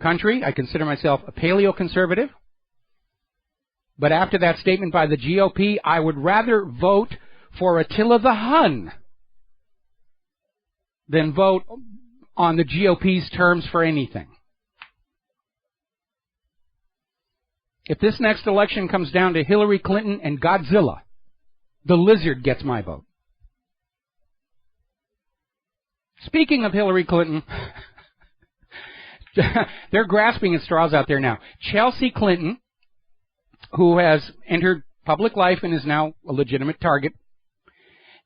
country. I consider myself a paleo-conservative. But after that statement by the GOP, I would rather vote for Attila the Hun than vote on the GOP's terms for anything. If this next election comes down to Hillary Clinton and Godzilla, the lizard gets my vote. Speaking of Hillary Clinton, they're grasping at straws out there now. Chelsea Clinton, who has entered public life and is now a legitimate target,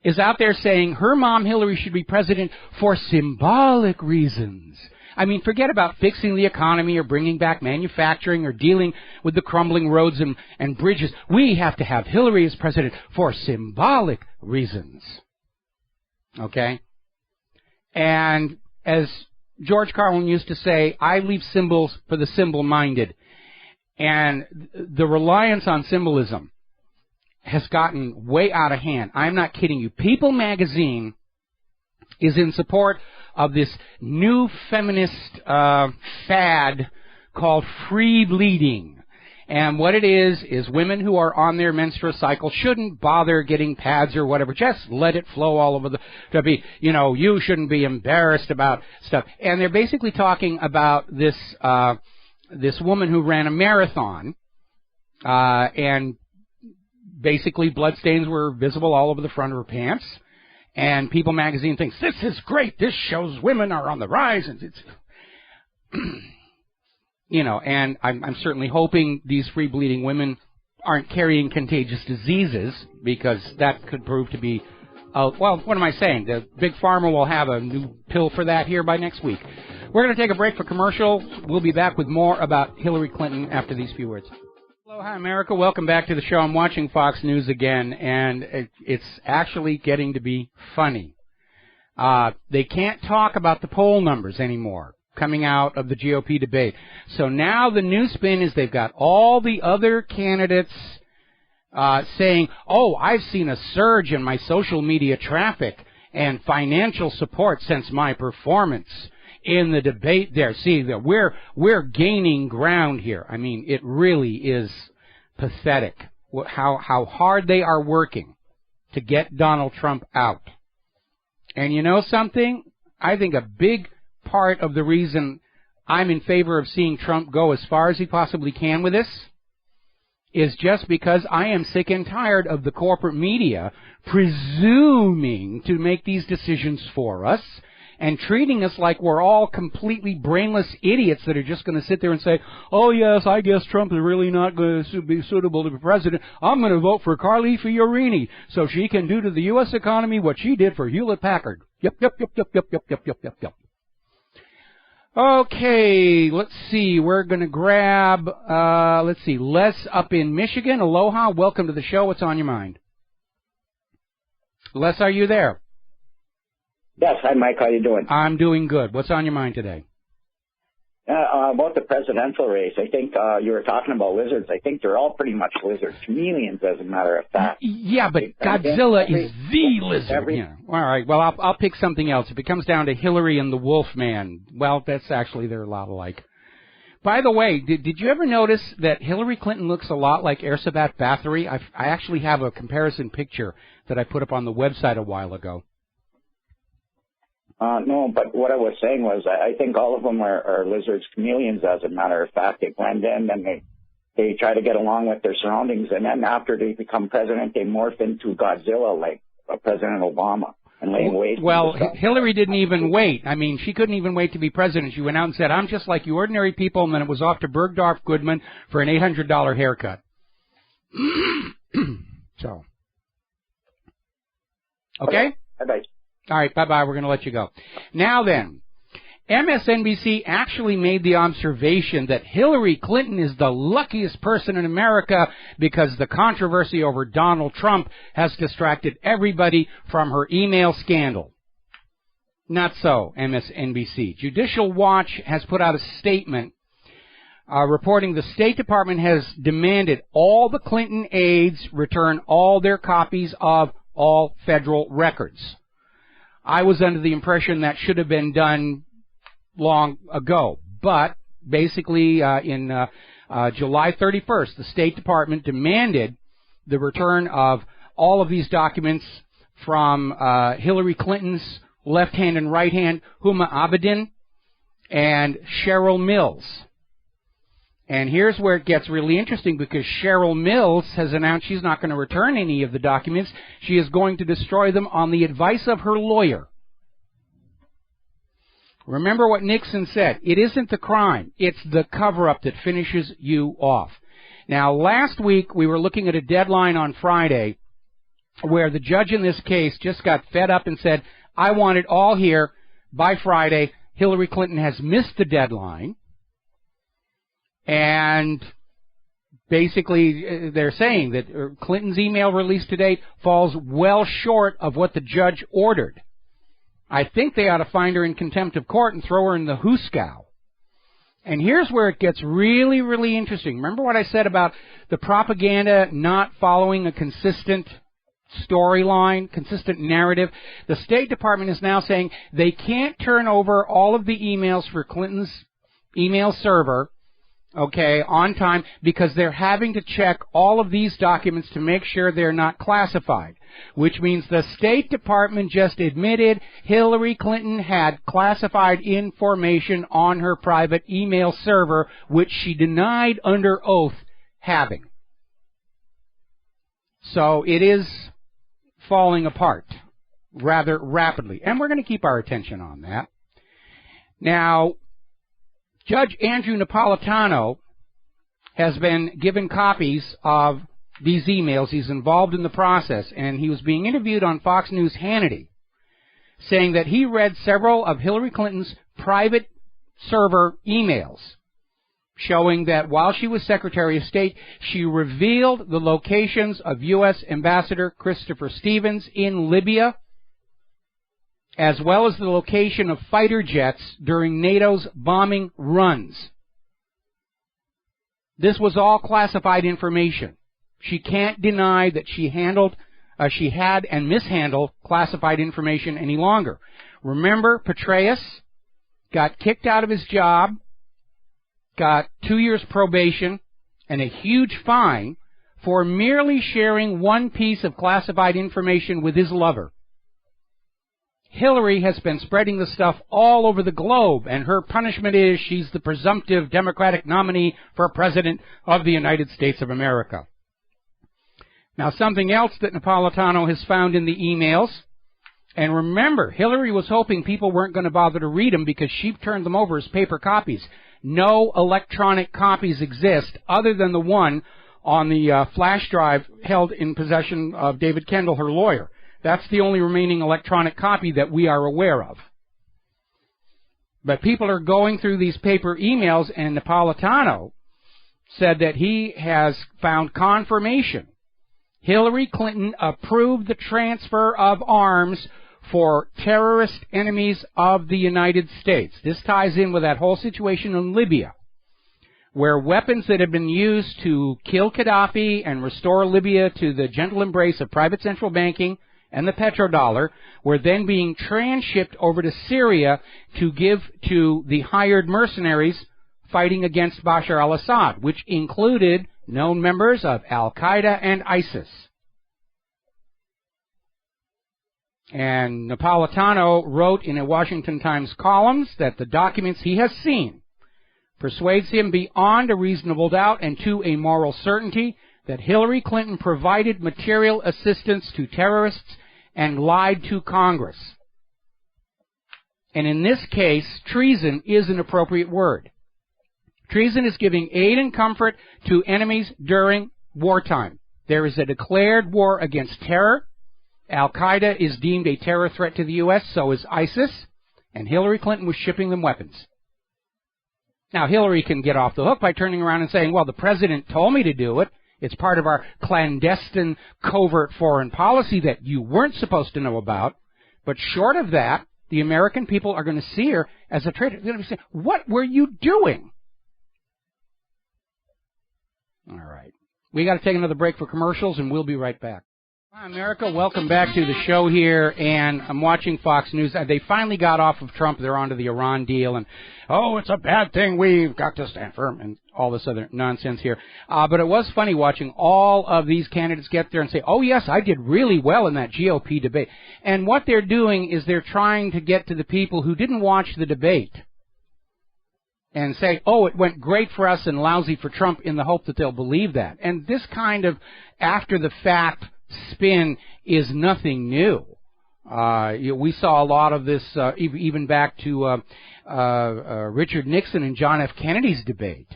is out there saying her mom Hillary should be president for symbolic reasons. I mean, forget about fixing the economy or bringing back manufacturing or dealing with the crumbling roads and bridges. We have to have Hillary as president for symbolic reasons. Okay? And as George Carlin used to say, I leave symbols for the symbol-minded. And the reliance on symbolism has gotten way out of hand. I'm not kidding you. People magazine is in support of this new feminist fad called free bleeding. And what it is women who are on their menstrual cycle shouldn't bother getting pads or whatever. Just let it flow all over you shouldn't be embarrassed about stuff. And they're basically talking about this woman who ran a marathon And basically bloodstains were visible all over the front of her pants. And People magazine thinks, this is great. This shows women are on the rise. And it's, you know, and I'm certainly hoping these free bleeding women aren't carrying contagious diseases, because that could prove to be, well, what am I saying? The Big Pharma will have a new pill for that here by next week. We're going to take a break for commercial. We'll be back with more about Hillary Clinton after these few words. Hello, hi, America. Welcome back to the show. I'm watching Fox News again, and it's actually getting to be funny. They can't talk about the poll numbers anymore coming out of the GOP debate. So now the new spin is they've got all the other candidates saying, oh, I've seen a surge in my social media traffic and financial support since my performance in the debate there. See, that we're gaining ground here. I mean, it really is pathetic how hard they are working to get Donald Trump out. And you know something? I think a big part of the reason I'm in favor of seeing Trump go as far as he possibly can with this is just because I am sick and tired of the corporate media presuming to make these decisions for us and treating us like we're all completely brainless idiots that are just going to sit there and say, oh, yes, I guess Trump is really not going to be suitable to be president. I'm going to vote for Carly Fiorina so she can do to the U.S. economy what she did for Hewlett-Packard. Yep. Okay, let's see. We're going to grab, Les up in Michigan. Aloha, welcome to the show. What's on your mind? Les, are you there? Yes, hi, Mike. How you doing? I'm doing good. What's on your mind today? About the presidential race, I think you were talking about lizards. I think they're all pretty much lizards, chameleons, as a matter of fact. Yeah, but Godzilla is the lizard. Yeah. All right, well, I'll pick something else. If it comes down to Hillary and the Wolfman, well, that's actually, they're a lot alike. By the way, did you ever notice that Hillary Clinton looks a lot like Ersabat Bathory? I actually have a comparison picture that I put up on the website a while ago. No, but what I was saying was I think all of them are lizards, chameleons, as a matter of fact. They blend in and they try to get along with their surroundings. And then after they become president, they morph into Godzilla like President Obama and laying waste. Well, Hillary didn't even wait. I mean, she couldn't even wait to be president. She went out and said, I'm just like you ordinary people. And then it was off to Bergdorf Goodman for an $800 haircut. So. Okay? Bye-bye. All right, bye-bye. We're going to let you go. Now then, MSNBC actually made the observation that Hillary Clinton is the luckiest person in America because the controversy over Donald Trump has distracted everybody from her email scandal. Not so, MSNBC. Judicial Watch has put out a statement reporting the State Department has demanded all the Clinton aides return all their copies of all federal records. I was under the impression that should have been done long ago. But basically, in July 31st, the State Department demanded the return of all of these documents from Hillary Clinton's left hand and right hand, Huma Abedin and Cheryl Mills. And here's where it gets really interesting because Cheryl Mills has announced she's not going to return any of the documents. She is going to destroy them on the advice of her lawyer. Remember what Nixon said. It isn't the crime. It's the cover-up that finishes you off. Now, last week we were looking at a deadline on Friday where the judge in this case just got fed up and said, I want it all here by Friday. Hillary Clinton has missed the deadline. And basically, they're saying that Clinton's email release today falls well short of what the judge ordered. I think they ought to find her in contempt of court and throw her in the hooskow. And here's where it gets really, really interesting. Remember what I said about the propaganda not following a consistent storyline, consistent narrative? The State Department is now saying they can't turn over all of the emails for Clinton's email server on time, because they're having to check all of these documents to make sure they're not classified, which means the State Department just admitted Hillary Clinton had classified information on her private email server, which she denied under oath having. So it is falling apart rather rapidly, and we're going to keep our attention on that. Now, Judge Andrew Napolitano has been given copies of these emails. He's involved in the process, and he was being interviewed on Fox News Hannity, saying that he read several of Hillary Clinton's private server emails, showing that while she was Secretary of State, she revealed the locations of U.S. Ambassador Christopher Stevens in Libya, as well as the location of fighter jets during NATO's bombing runs. This was all classified information. She can't deny that she had and mishandled classified information any longer. Remember, Petraeus got kicked out of his job, got 2 years probation, and a huge fine for merely sharing one piece of classified information with his lover. Hillary has been spreading the stuff all over the globe, and her punishment is she's the presumptive Democratic nominee for President of the United States of America. Now, something else that Napolitano has found in the emails, and remember, Hillary was hoping people weren't going to bother to read them because she turned them over as paper copies. No electronic copies exist other than the one on the flash drive held in possession of David Kendall, her lawyer. That's the only remaining electronic copy that we are aware of. But people are going through these paper emails, and Napolitano said that he has found confirmation. Hillary Clinton approved the transfer of arms for terrorist enemies of the United States. This ties in with that whole situation in Libya, where weapons that had been used to kill Gaddafi and restore Libya to the gentle embrace of private central banking and the petrodollar were then being transshipped over to Syria to give to the hired mercenaries fighting against Bashar al-Assad, which included known members of Al-Qaeda and ISIS. And Napolitano wrote in a Washington Times columns that the documents he has seen persuades him beyond a reasonable doubt and to a moral certainty that Hillary Clinton provided material assistance to terrorists and lied to Congress. And in this case, treason is an appropriate word. Treason is giving aid and comfort to enemies during wartime. There is a declared war against terror. Al-Qaeda is deemed a terror threat to the U.S., so is ISIS, and Hillary Clinton was shipping them weapons. Now, Hillary can get off the hook by turning around and saying, well, the president told me to do it. It's part of our clandestine, covert foreign policy that you weren't supposed to know about. But short of that, the American people are going to see her as a traitor. They're going to say, what were you doing? All right. We got to take another break for commercials, and we'll be right back. Hi, America. Welcome back to the show here, and I'm watching Fox News. They finally got off of Trump. They're onto the Iran deal, and, oh, it's a bad thing. We've got to stand firm, and all this other nonsense here. But it was funny watching all of these candidates get there and say, oh, yes, I did really well in that GOP debate. And what they're doing is they're trying to get to the people who didn't watch the debate and say, oh, it went great for us and lousy for Trump, in the hope that they'll believe that. And this kind of after-the-fact spin is nothing new. We saw a lot of this even back to Richard Nixon and John F. Kennedy's debate,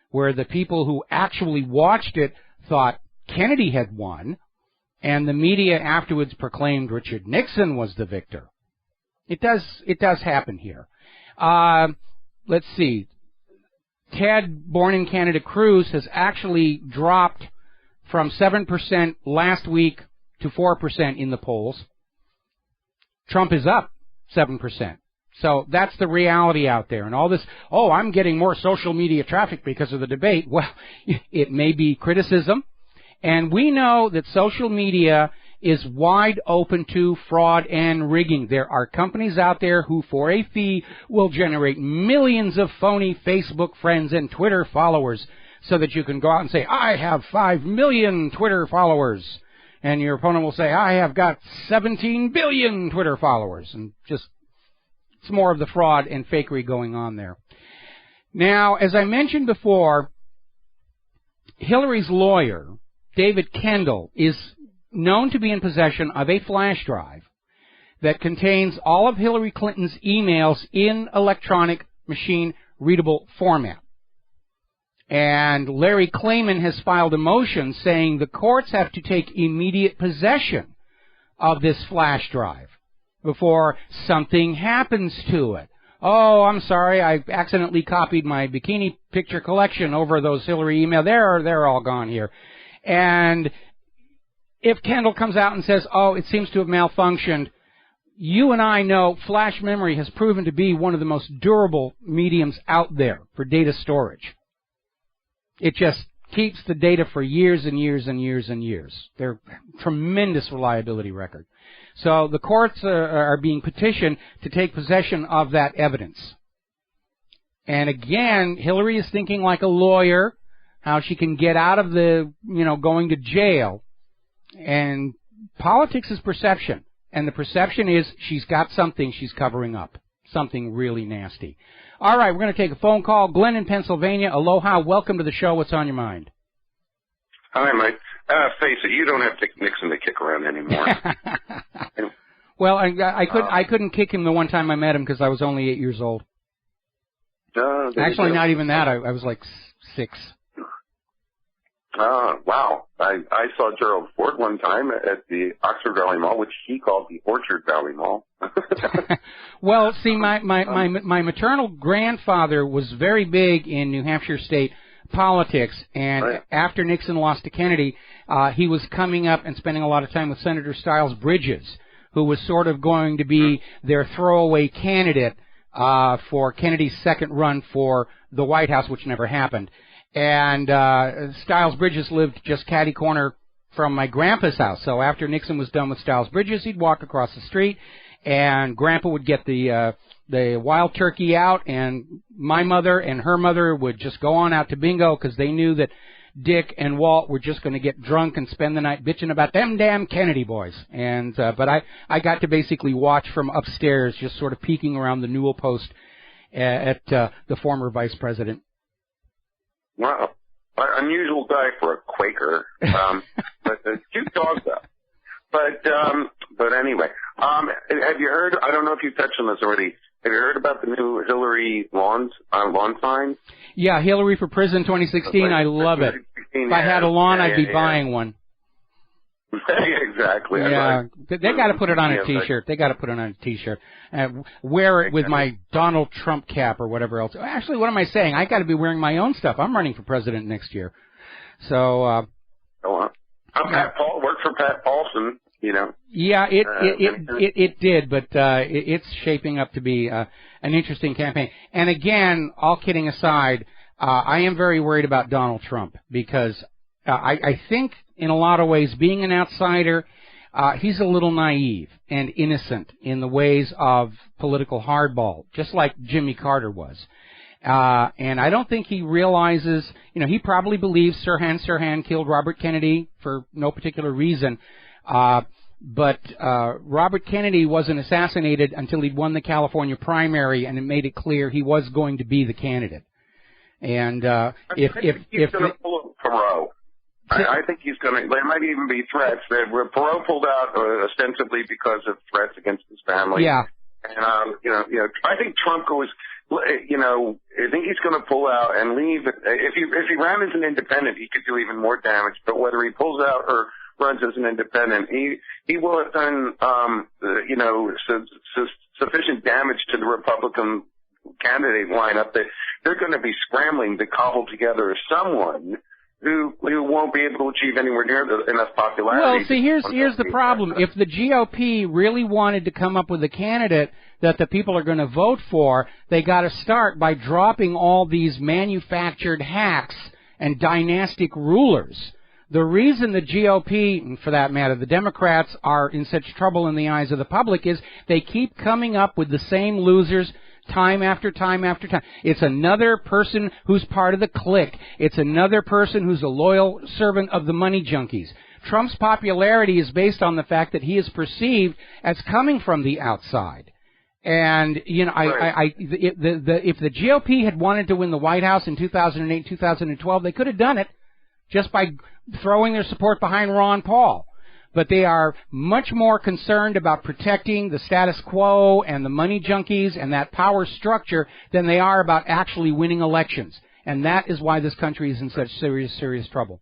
where the people who actually watched it thought Kennedy had won, and the media afterwards proclaimed Richard Nixon was the victor. It does happen here. Let's see. Ted, born in Canada, Cruz has actually dropped from 7% last week to 4% in the polls. Trump is up 7%. So that's the reality out there. And all this, oh, I'm getting more social media traffic because of the debate. Well, it may be criticism. And we know that social media is wide open to fraud and rigging. There are companies out there who, for a fee, will generate millions of phony Facebook friends and Twitter followers, so that you can go out and say, I have 5 million Twitter followers. And your opponent will say, I have got 17 billion Twitter followers. And just, it's more of the fraud and fakery going on there. Now, as I mentioned before, Hillary's lawyer, David Kendall, is known to be in possession of a flash drive that contains all of Hillary Clinton's emails in electronic machine readable format. And Larry Klayman has filed a motion saying the courts have to take immediate possession of this flash drive before something happens to it. Oh, I'm sorry, I accidentally copied my bikini picture collection over those Hillary emails. They're all gone here. And if Kendall comes out and says, oh, it seems to have malfunctioned, you and I know flash memory has proven to be one of the most durable mediums out there for data storage. It just keeps the data for years and years and years and years. They're a tremendous reliability record. So the courts are being petitioned to take possession of that evidence. And again, Hillary is thinking like a lawyer, how she can get out of the, going to jail. And politics is perception. And the perception is she's got something she's covering up, something really nasty. All right, we're going to take a phone call. Glenn in Pennsylvania. Aloha. Welcome to the show. What's on your mind? Hi, Mike. Face it, you don't have Nixon to kick around anymore. Well, I couldn't kick him the one time I met him because I was only 8 years old. Actually, not even that. I was like 6. Wow. I saw Gerald Ford one time at the Oxford Valley Mall, which he called the Orchard Valley Mall. Well, see, my maternal grandfather was very big in New Hampshire state politics, and right. After Nixon lost to Kennedy, he was coming up and spending a lot of time with Senator Stiles Bridges, who was sort of going to be their throwaway candidate for Kennedy's second run for the White House, which never happened. And Stiles Bridges lived just catty corner from my grandpa's house. So after Nixon was done with Stiles Bridges, he'd walk across the street, and Grandpa would get the wild turkey out, and my mother and her mother would just go on out to bingo because they knew that Dick and Walt were just going to get drunk and spend the night bitching about them damn Kennedy boys. And but I got to basically watch from upstairs, just sort of peeking around the newel post at the former vice president. Wow, unusual guy for a Quaker, but a cute dog though. But anyway, have you heard? I don't know if you touched on this already. Have you heard about the new Hillary lawn sign? Yeah, Hillary for Prison 2016. I love it. If I had a lawn, I'd be buying one. Exactly. Yeah, they got to put it on a T-shirt. They got to put it on a T-shirt. Wear it with my Donald Trump cap or whatever else. Actually, what am I saying? I got to be wearing my own stuff. I'm running for president next year. So. I'm Pat Paul. Worked for Pat Paulson. Yeah, it did, but it's shaping up to be an interesting campaign. And again, all kidding aside, I am very worried about Donald Trump because I think in a lot of ways, being an outsider, he's a little naive and innocent in the ways of political hardball, just like Jimmy Carter was. And I don't think he realizes, he probably believes Sirhan killed Robert Kennedy for no particular reason. But Robert Kennedy wasn't assassinated until he'd won the California primary, and it made it clear he was going to be the candidate. And if he's going to pull a Perot, I think he's going to. There might even be threats. Perot pulled out ostensibly because of threats against his family. Yeah. And I think Trump goes. I think he's going to pull out and leave. If he ran as an independent, he could do even more damage. But whether he pulls out or runs as an independent, he will have done, sufficient damage to the Republican candidate lineup that they're going to be scrambling to cobble together someone who won't be able to achieve anywhere near enough popularity. Well, see, here's the problem. If the GOP really wanted to come up with a candidate that the people are going to vote for, they got to start by dropping all these manufactured hacks and dynastic rulers. The reason the GOP, and for that matter, the Democrats, are in such trouble in the eyes of the public is they keep coming up with the same losers time after time after time. It's another person who's part of the clique. It's another person who's a loyal servant of the money junkies. Trump's popularity is based on the fact that he is perceived as coming from the outside. And, if the GOP had wanted to win the White House in 2008, 2012, they could have done it just by throwing their support behind Ron Paul. but they are much more concerned about protecting the status quo and the money junkies and that power structure than they are about actually winning elections. And that is why this country is in such serious, serious trouble.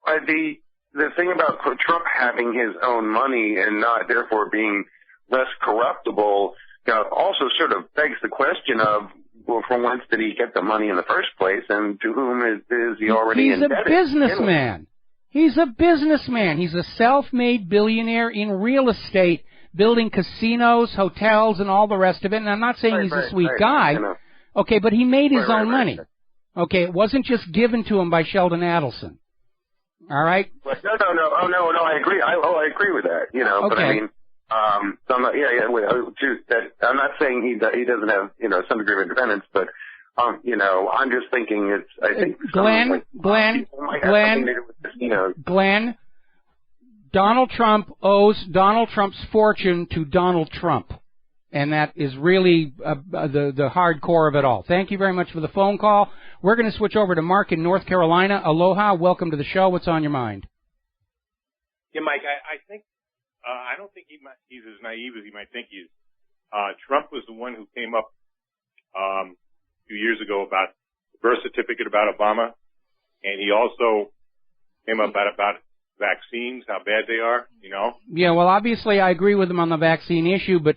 The thing about Trump having his own money and not therefore being less corruptible also sort of begs the question of, well, from whence did he get the money in the first place, and to whom is he already indebted? He's a businessman. He's a businessman. He's a self-made billionaire in real estate, building casinos, hotels, and all the rest of it. And I'm not saying he's a sweet guy. Okay, but he made his own money. Okay, it wasn't just given to him by Sheldon Adelson. All right? No, I agree. I agree with that, okay. But I mean, so I'm not, I'm not saying he doesn't have, some degree of independence, but, I'm just thinking I think Glenn, Donald Trump owes Donald Trump's fortune to Donald Trump. And that is really the hardcore of it all. Thank you very much for the phone call. We're going to switch over to Mark in North Carolina. Aloha. Welcome to the show. What's on your mind? Yeah, Mike, I think I don't think he's as naive as he might think he is. Trump was the one who came up a few years ago about the birth certificate about Obama, and he also came up about vaccines, how bad they are, Yeah, well, obviously I agree with him on the vaccine issue, but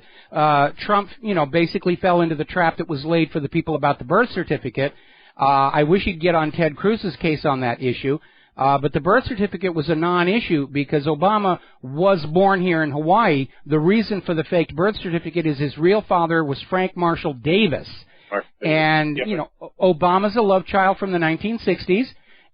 Trump, basically fell into the trap that was laid for the people about the birth certificate. I wish he'd get on Ted Cruz's case on that issue. But the birth certificate was a non-issue because Obama was born here in Hawaii. The reason for the faked birth certificate is his real father was Frank Marshall Davis. And, Obama's a love child from the 1960s.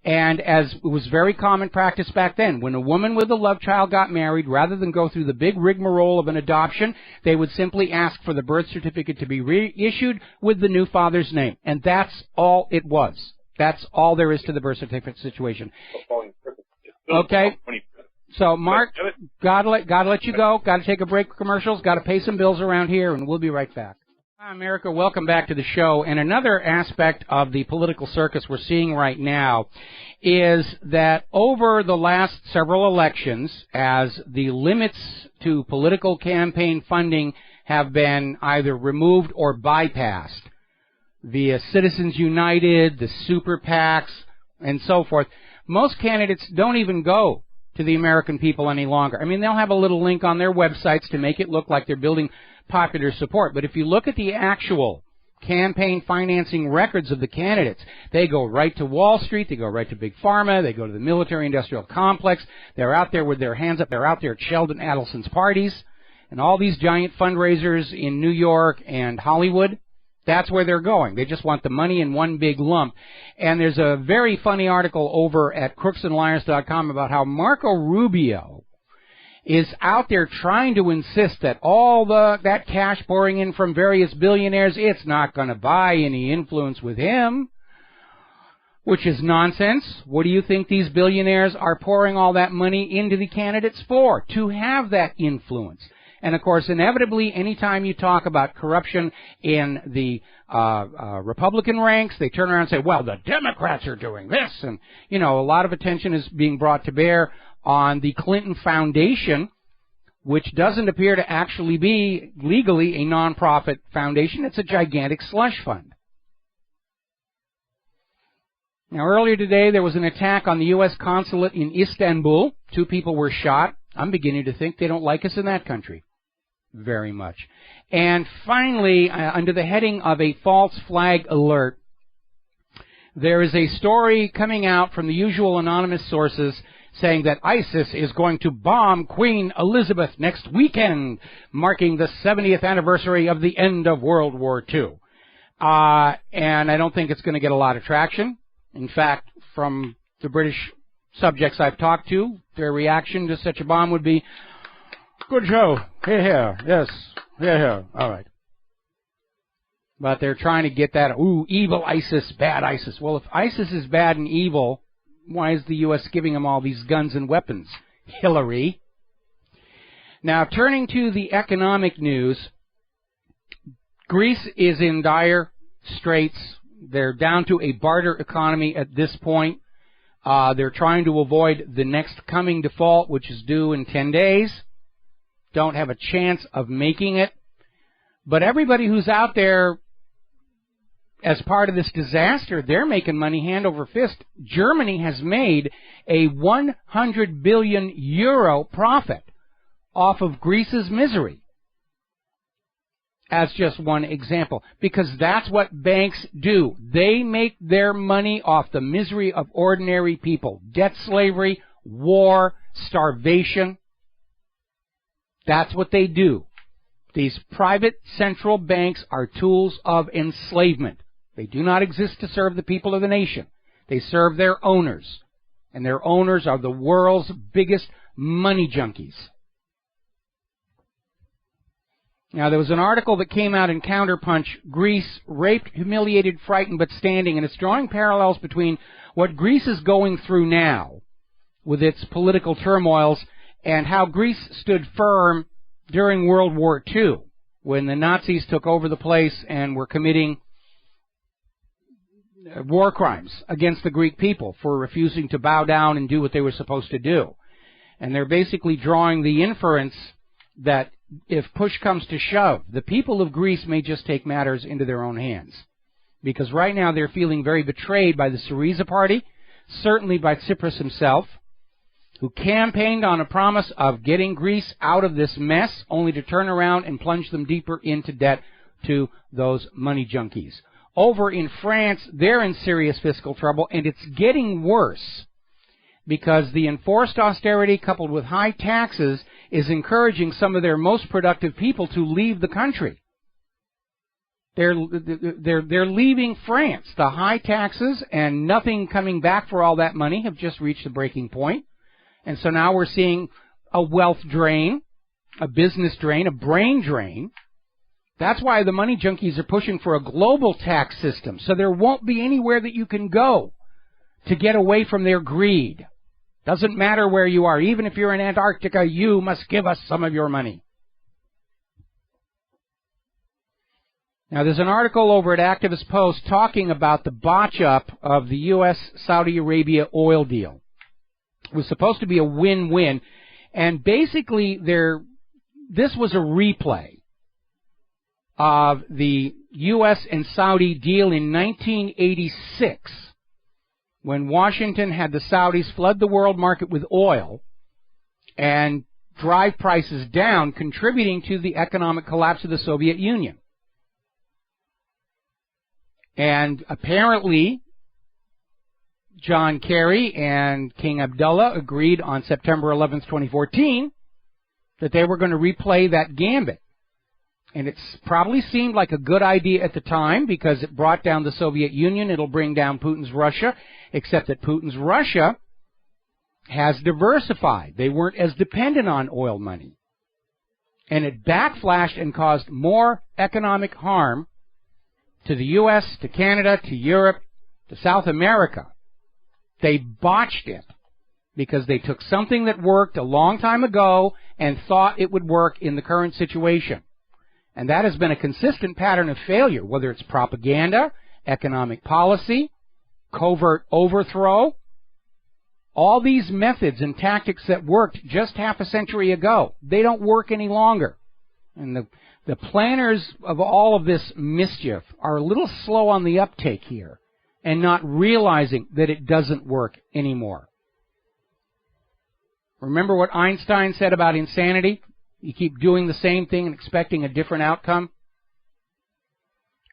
And as it was very common practice back then, when a woman with a love child got married, rather than go through the big rigmarole of an adoption, they would simply ask for the birth certificate to be reissued with the new father's name. And that's all it was. That's all there is to the birth certificate situation. Okay? So, Mark, gotta let you go. Gotta take a break for commercials. Gotta pay some bills around here, and we'll be right back. Hi, America. Welcome back to the show. And another aspect of the political circus we're seeing right now is that over the last several elections, as the limits to political campaign funding have been either removed or bypassed via Citizens United, the super PACs, and so forth, most candidates don't even go to the American people any longer. I mean, they'll have a little link on their websites to make it look like they're building popular support. But if you look at the actual campaign financing records of the candidates, they go right to Wall Street, they go right to Big Pharma, they go to the military-industrial complex, they're out there with their hands up, they're out there at Sheldon Adelson's parties, and all these giant fundraisers in New York and Hollywood. That's where they're going. They just want the money in one big lump. And there's a very funny article over at crooksandliars.com about how Marco Rubio is out there trying to insist that all that cash pouring in from various billionaires, it's not going to buy any influence with him, which is nonsense. What do you think these billionaires are pouring all that money into the candidates for? To have that influence. And, of course, inevitably, anytime you talk about corruption in the Republican ranks, they turn around and say, well, the Democrats are doing this. And, a lot of attention is being brought to bear on the Clinton Foundation, which doesn't appear to actually be legally a nonprofit foundation. It's a gigantic slush fund. Now, earlier today, there was an attack on the U.S. consulate in Istanbul. 2 people were shot. I'm beginning to think they don't like us in that country very much. And finally, under the heading of a false flag alert, there is a story coming out from the usual anonymous sources saying that ISIS is going to bomb Queen Elizabeth next weekend, marking the 70th anniversary of the end of World War II. And I don't think it's going to get a lot of traction. In fact, from the British subjects I've talked to, their reaction to such a bomb would be, good show, here, yes, here, all right. But they're trying to get that, evil ISIS, bad ISIS. Well, if ISIS is bad and evil, why is the U.S. giving them all these guns and weapons? Hillary. Now, turning to the economic news, Greece is in dire straits. They're down to a barter economy at this point. They're trying to avoid the next coming default, which is due in 10 days. Don't have a chance of making it. But everybody who's out there as part of this disaster, they're making money hand over fist. Germany has made a 100 billion euro profit off of Greece's misery, as just one example, because that's what banks do. They make their money off the misery of ordinary people. Debt slavery, war, starvation. That's what they do. These private central banks are tools of enslavement. They do not exist to serve the people of the nation. They serve their owners. And their owners are the world's biggest money junkies. Now, there was an article that came out in Counterpunch, Greece, raped, humiliated, frightened, but standing, and it's drawing parallels between what Greece is going through now with its political turmoils and how Greece stood firm during World War II when the Nazis took over the place and were committing war crimes against the Greek people for refusing to bow down and do what they were supposed to do. And they're basically drawing the inference that if push comes to shove, the people of Greece may just take matters into their own hands. Because right now they're feeling very betrayed by the Syriza party, certainly by Tsipras himself, who campaigned on a promise of getting Greece out of this mess, only to turn around and plunge them deeper into debt to those money junkies. Over in France, they're in serious fiscal trouble, and it's getting worse because the enforced austerity coupled with high taxes is encouraging some of their most productive people to leave the country. They're leaving France. The high taxes and nothing coming back for all that money have just reached a breaking point. And so now we're seeing a wealth drain, a business drain, a brain drain. That's why the money junkies are pushing for a global tax system, so there won't be anywhere that you can go to get away from their greed. Doesn't matter where you are. Even if you're in Antarctica, you must give us some of your money. Now, there's an article over at Activist Post talking about the botch-up of the U.S.-Saudi Arabia oil deal. It was supposed to be a win-win, and basically this was a replay of the U.S. and Saudi deal in 1986, when Washington had the Saudis flood the world market with oil and drive prices down, contributing to the economic collapse of the Soviet Union. And apparently, John Kerry and King Abdullah agreed on September 11th, 2014, that they were going to replay that gambit. And it probably seemed like a good idea at the time because it brought down the Soviet Union. It'll bring down Putin's Russia, except that Putin's Russia has diversified. They weren't as dependent on oil money. And it backflashed and caused more economic harm to the U.S., to Canada, to Europe, to South America. They botched it because they took something that worked a long time ago and thought it would work in the current situation. And that has been a consistent pattern of failure, whether it's propaganda, economic policy, covert overthrow. All these methods and tactics that worked just half a century ago, they don't work any longer. And the planners of all of this mischief are a little slow on the uptake here and not realizing that it doesn't work anymore. Remember what Einstein said about insanity? You keep doing the same thing and expecting a different outcome.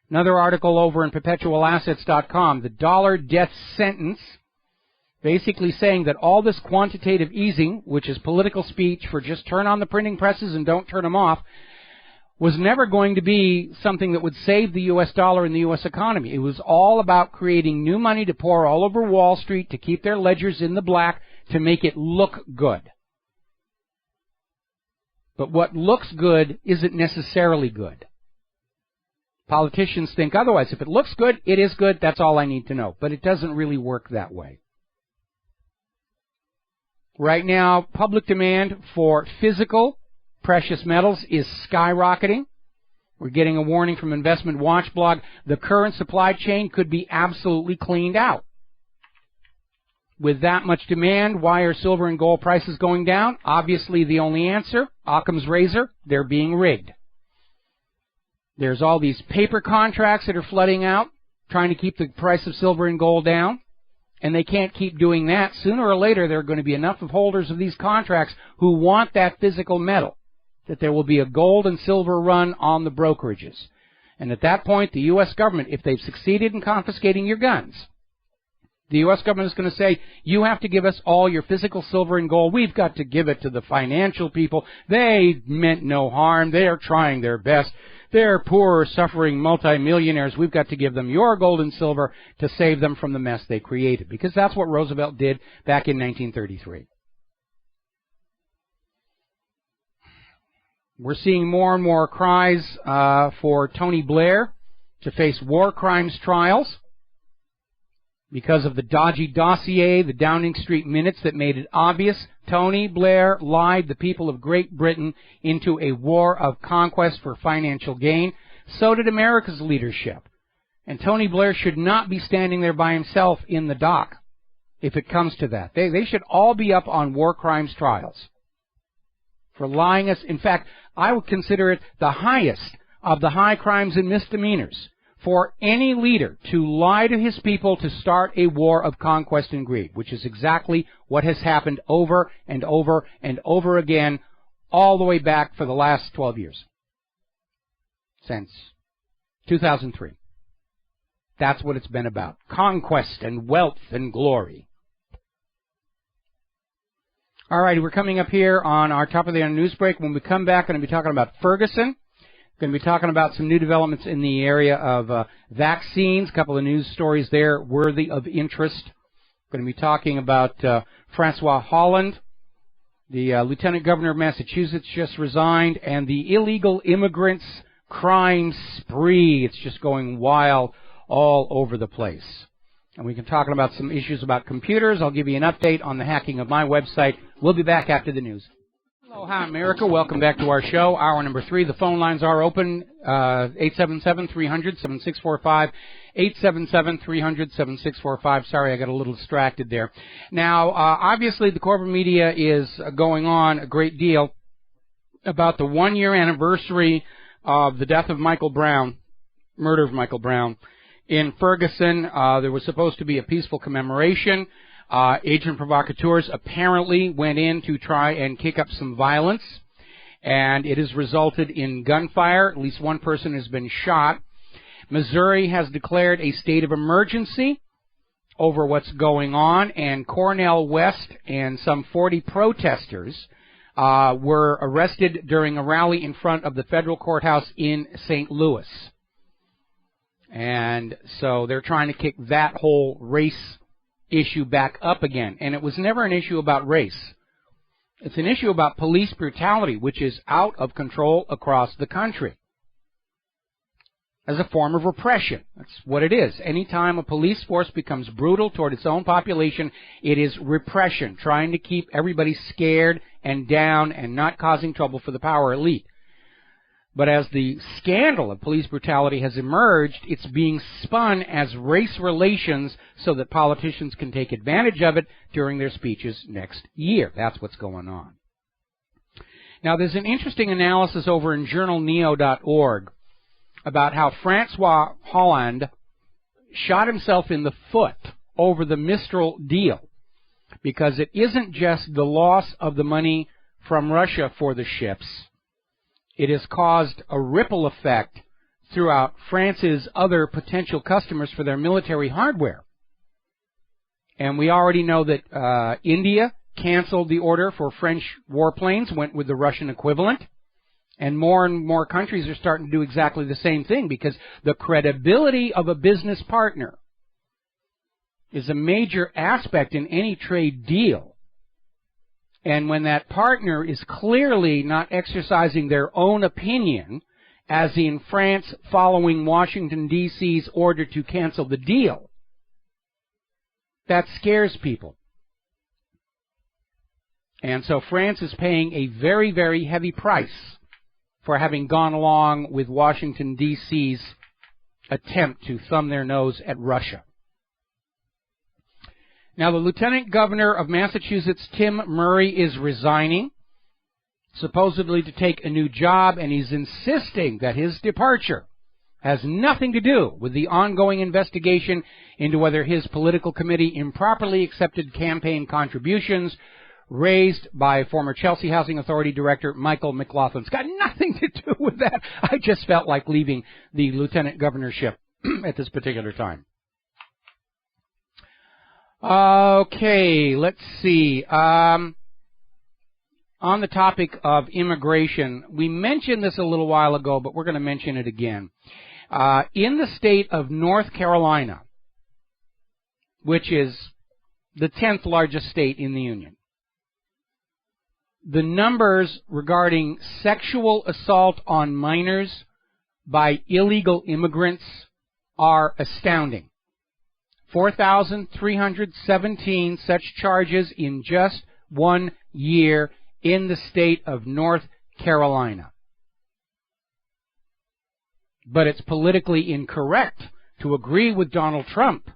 Another article over in perpetualassets.com, the dollar death sentence, basically saying that all this quantitative easing, which is political speech for just turn on the printing presses and don't turn them off, was never going to be something that would save the U.S. dollar and the U.S. economy. It was all about creating new money to pour all over Wall Street to keep their ledgers in the black to make it look good. But what looks good isn't necessarily good. Politicians think otherwise. If it looks good, it is good. That's all I need to know. But it doesn't really work that way. Right now, public demand for physical precious metals is skyrocketing. We're getting a warning from Investment Watch blog. The current supply chain could be absolutely cleaned out. With that much demand, why are silver and gold prices going down? Obviously, the only answer, Occam's razor, they're being rigged. There's all these paper contracts that are flooding out, trying to keep the price of silver and gold down, and they can't keep doing that. Sooner or later, there are going to be enough of holders of these contracts who want that physical metal, that there will be a gold and silver run on the brokerages. And at that point, the U.S. government, if they've succeeded in confiscating your guns, the U.S. government is going to say, you have to give us all your physical silver and gold. We've got to give it to the financial people. They meant no harm. They are trying their best. They're poor, suffering multimillionaires. We've got to give them your gold and silver to save them from the mess they created. Because that's what Roosevelt did back in 1933. We're seeing more and more cries for Tony Blair to face war crimes trials because of the dodgy dossier, the Downing Street minutes that made it obvious Tony Blair lied the people of Great Britain into a war of conquest for financial gain. So did America's leadership. And Tony Blair should not be standing there by himself in the dock if it comes to that. They should all be up on war crimes trials for lying us. In fact, I would consider it the highest of the high crimes and misdemeanors for any leader to lie to his people to start a war of conquest and greed, which is exactly what has happened over and over and over again all the way back for the last 12 years, since 2003. That's what it's been about. Conquest and wealth and glory. All right, we're coming up here on our top of the hour news break. When we come back, I'm going to be talking about Ferguson. Going to be talking about some new developments in the area of vaccines, a couple of news stories there worthy of interest. Going to be talking about Francois Hollande, the Lieutenant Governor of Massachusetts just resigned, and the illegal immigrants crime spree. It's just going wild all over the place. And we can talk about some issues about computers. I'll give you an update on the hacking of my website. We'll be back after the news. Hello, hi, America. Welcome back to our show, hour number 3. The phone lines are open, 877-300-7645, 877-300-7645. Sorry, I got a little distracted there. Now, obviously, the corporate media is going on a great deal about the 1-year anniversary of the death of Michael Brown, murder of Michael Brown. In Ferguson, there was supposed to be a peaceful commemoration. Agent provocateurs apparently went in to try and kick up some violence, and it has resulted in gunfire. At least one person has been shot. Missouri has declared a state of emergency over what's going on, and Cornell West and some 40 protesters were arrested during a rally in front of the federal courthouse in St. Louis. And so they're trying to kick that whole race issue back up again. And it was never an issue about race. It's an issue about police brutality, which is out of control across the country as a form of repression. That's what it is. Anytime a police force becomes brutal toward its own population, it is repression, trying to keep everybody scared and down and not causing trouble for the power elite. But as the scandal of police brutality has emerged, it's being spun as race relations so that politicians can take advantage of it during their speeches next year. That's what's going on. Now, there's an interesting analysis over in journalneo.org about how Francois Hollande shot himself in the foot over the Mistral deal, because it isn't just the loss of the money from Russia for the ships. It has caused a ripple effect throughout France's other potential customers for their military hardware. And we already know that India canceled the order for French warplanes, went with the Russian equivalent. And more countries are starting to do exactly the same thing, because the credibility of a business partner is a major aspect in any trade deal. And when that partner is clearly not exercising their own opinion, as in France following Washington, D.C.'s order to cancel the deal, that scares people. And so France is paying a very, very heavy price for having gone along with Washington, D.C.'s attempt to thumb their nose at Russia. Now, the Lieutenant Governor of Massachusetts, Tim Murray, is resigning, supposedly to take a new job, and he's insisting that his departure has nothing to do with the ongoing investigation into whether his political committee improperly accepted campaign contributions raised by former Chelsea Housing Authority Director Michael McLaughlin's got nothing to do with that. I just felt like leaving the lieutenant governorship at this particular time. Okay, let's see. On the topic of immigration, we mentioned this a little while ago, but we're going to mention it again. In the state of North Carolina, which is the 10th largest state in the Union, the numbers regarding sexual assault on minors by illegal immigrants are astounding. 4,317 such charges in just 1 year in the state of North Carolina. But it's politically incorrect to agree with Donald Trump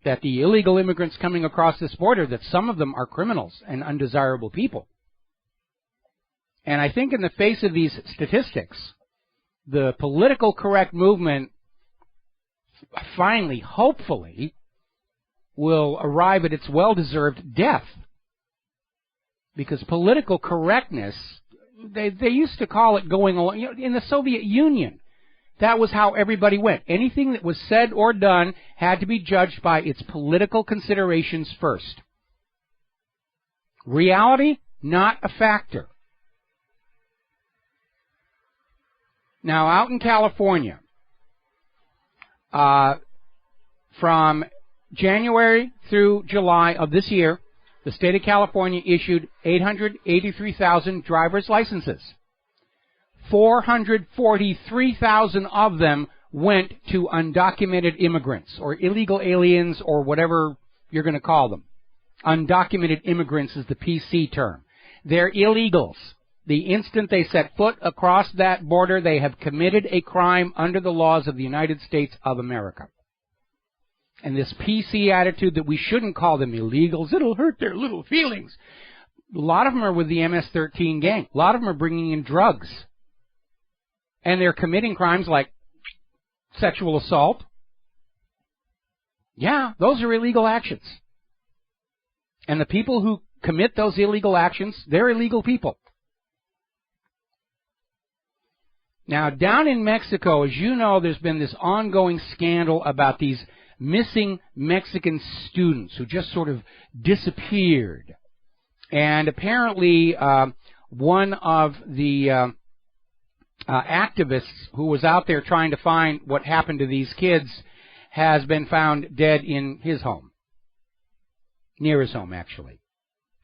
that the illegal immigrants coming across this border, that some of them are criminals and undesirable people. And I think in the face of these statistics, the political correct movement finally, hopefully, will arrive at its well-deserved death. Because political correctness, they used to call it going along. You know, in the Soviet Union, that was how everybody went. Anything that was said or done had to be judged by its political considerations first. Reality, not a factor. Now, out in California, from January through July of this year, the state of California issued 883,000 driver's licenses. 443,000 of them went to undocumented immigrants, or illegal aliens, or whatever you're going to call them. Undocumented immigrants is the PC term. They're illegals. The instant they set foot across that border, they have committed a crime under the laws of the United States of America. And this PC attitude that we shouldn't call them illegals, it'll hurt their little feelings. A lot of them are with the MS-13 gang. A lot of them are bringing in drugs. And they're committing crimes like sexual assault. Yeah, those are illegal actions. And the people who commit those illegal actions, they're illegal people. Now, down in Mexico, as you know, there's been this ongoing scandal about these missing Mexican students who just sort of disappeared. And apparently, one of the activists who was out there trying to find what happened to these kids has been found dead in his home. Near his home, actually,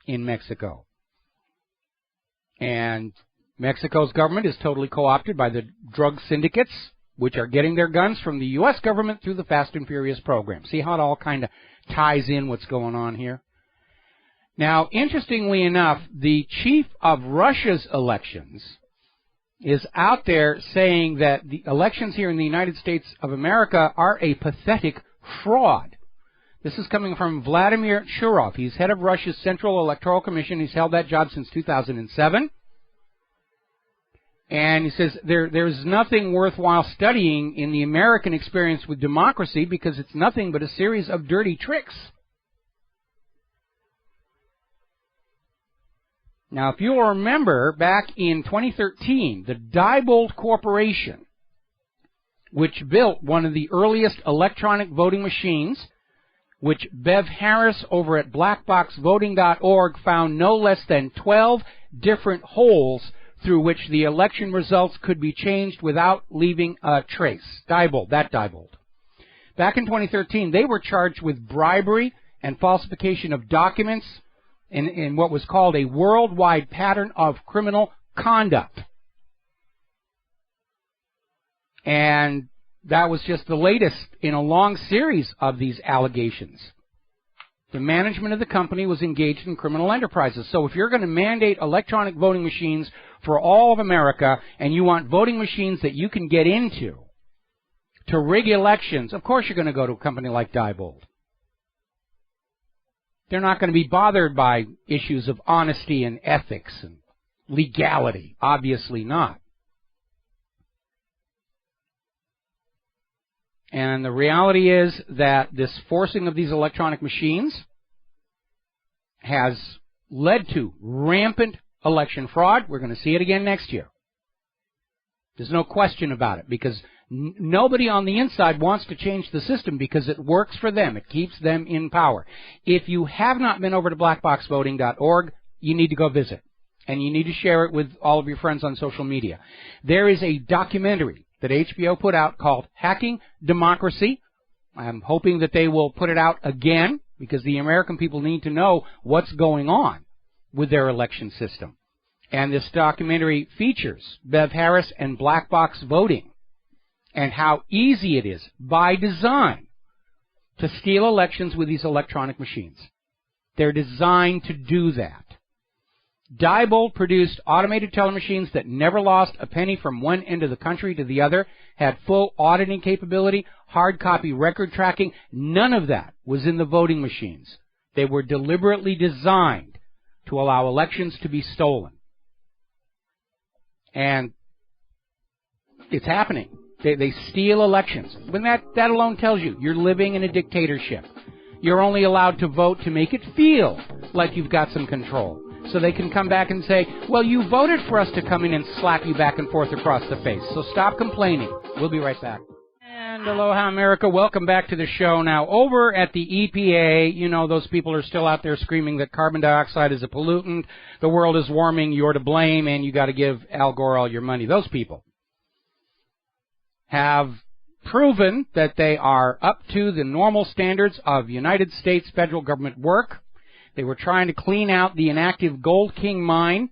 in Mexico. And Mexico's government is totally co-opted by the drug syndicates, which are getting their guns from the U.S. government through the Fast and Furious program. See how it all kind of ties in what's going on here? Now, interestingly enough, the chief of Russia's elections is out there saying that the elections here in the United States of America are a pathetic fraud. This is coming from Vladimir Shurov. He's head of Russia's Central Electoral Commission. He's held that job since 2007. And he says there's nothing worthwhile studying in the American experience with democracy because it's nothing but a series of dirty tricks. Now, if you'll remember, back in 2013, the Diebold Corporation, which built one of the earliest electronic voting machines, which Bev Harris over at blackboxvoting.org found no less than 12 different holes through which the election results could be changed without leaving a trace. Diebold, that Diebold. Back in 2013, they were charged with bribery and falsification of documents in what was called a worldwide pattern of criminal conduct. And that was just the latest in a long series of these allegations. The management of the company was engaged in criminal enterprises. So if you're going to mandate electronic voting machines for all of America, and you want voting machines that you can get into to rig elections, of course you're going to go to a company like Diebold. They're not going to be bothered by issues of honesty and ethics and legality. Obviously not. And the reality is that this forcing of these electronic machines has led to rampant election fraud. We're going to see it again next year. There's no question about it, because nobody on the inside wants to change the system because it works for them. It keeps them in power. If you have not been over to blackboxvoting.org, you need to go visit. And you need to share it with all of your friends on social media. There is a documentary that HBO put out called Hacking Democracy. I'm hoping that they will put it out again, because the American people need to know what's going on with their election system. And this documentary features Bev Harris and black box voting and how easy it is, by design, to steal elections with these electronic machines. They're designed to do that. Diebold produced automated teller machines that never lost a penny from one end of the country to the other, had full auditing capability, hard copy record tracking. None of that was in the voting machines. They were deliberately designed to allow elections to be stolen. And it's happening. They steal elections. When that alone tells you you're living in a dictatorship. You're only allowed to vote to make it feel like you've got some control. So they can come back and say, well, you voted for us to come in and slap you back and forth across the face. So stop complaining. We'll be right back. And aloha, America. Welcome back to the show. Now, over at the EPA, you know, those people are still out there screaming that carbon dioxide is a pollutant, the world is warming, you're to blame, and you got to give Al Gore all your money. Those people have proven that they are up to the normal standards of United States federal government work. They were trying to clean out the inactive Gold King mine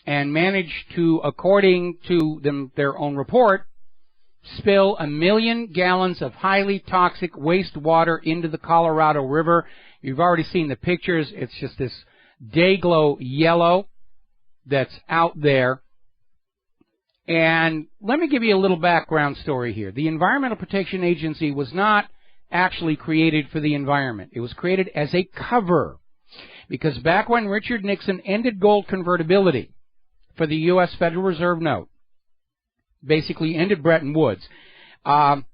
and managed to, according to their own report, spill 1 million gallons of highly toxic wastewater into the Colorado River. You've already seen the pictures. It's just this day-glow yellow that's out there. And let me give you a little background story here. The Environmental Protection Agency was not actually created for the environment. It was created as a cover. Because back when Richard Nixon ended gold convertibility for the U.S. Federal Reserve note, basically ended Bretton Woods, all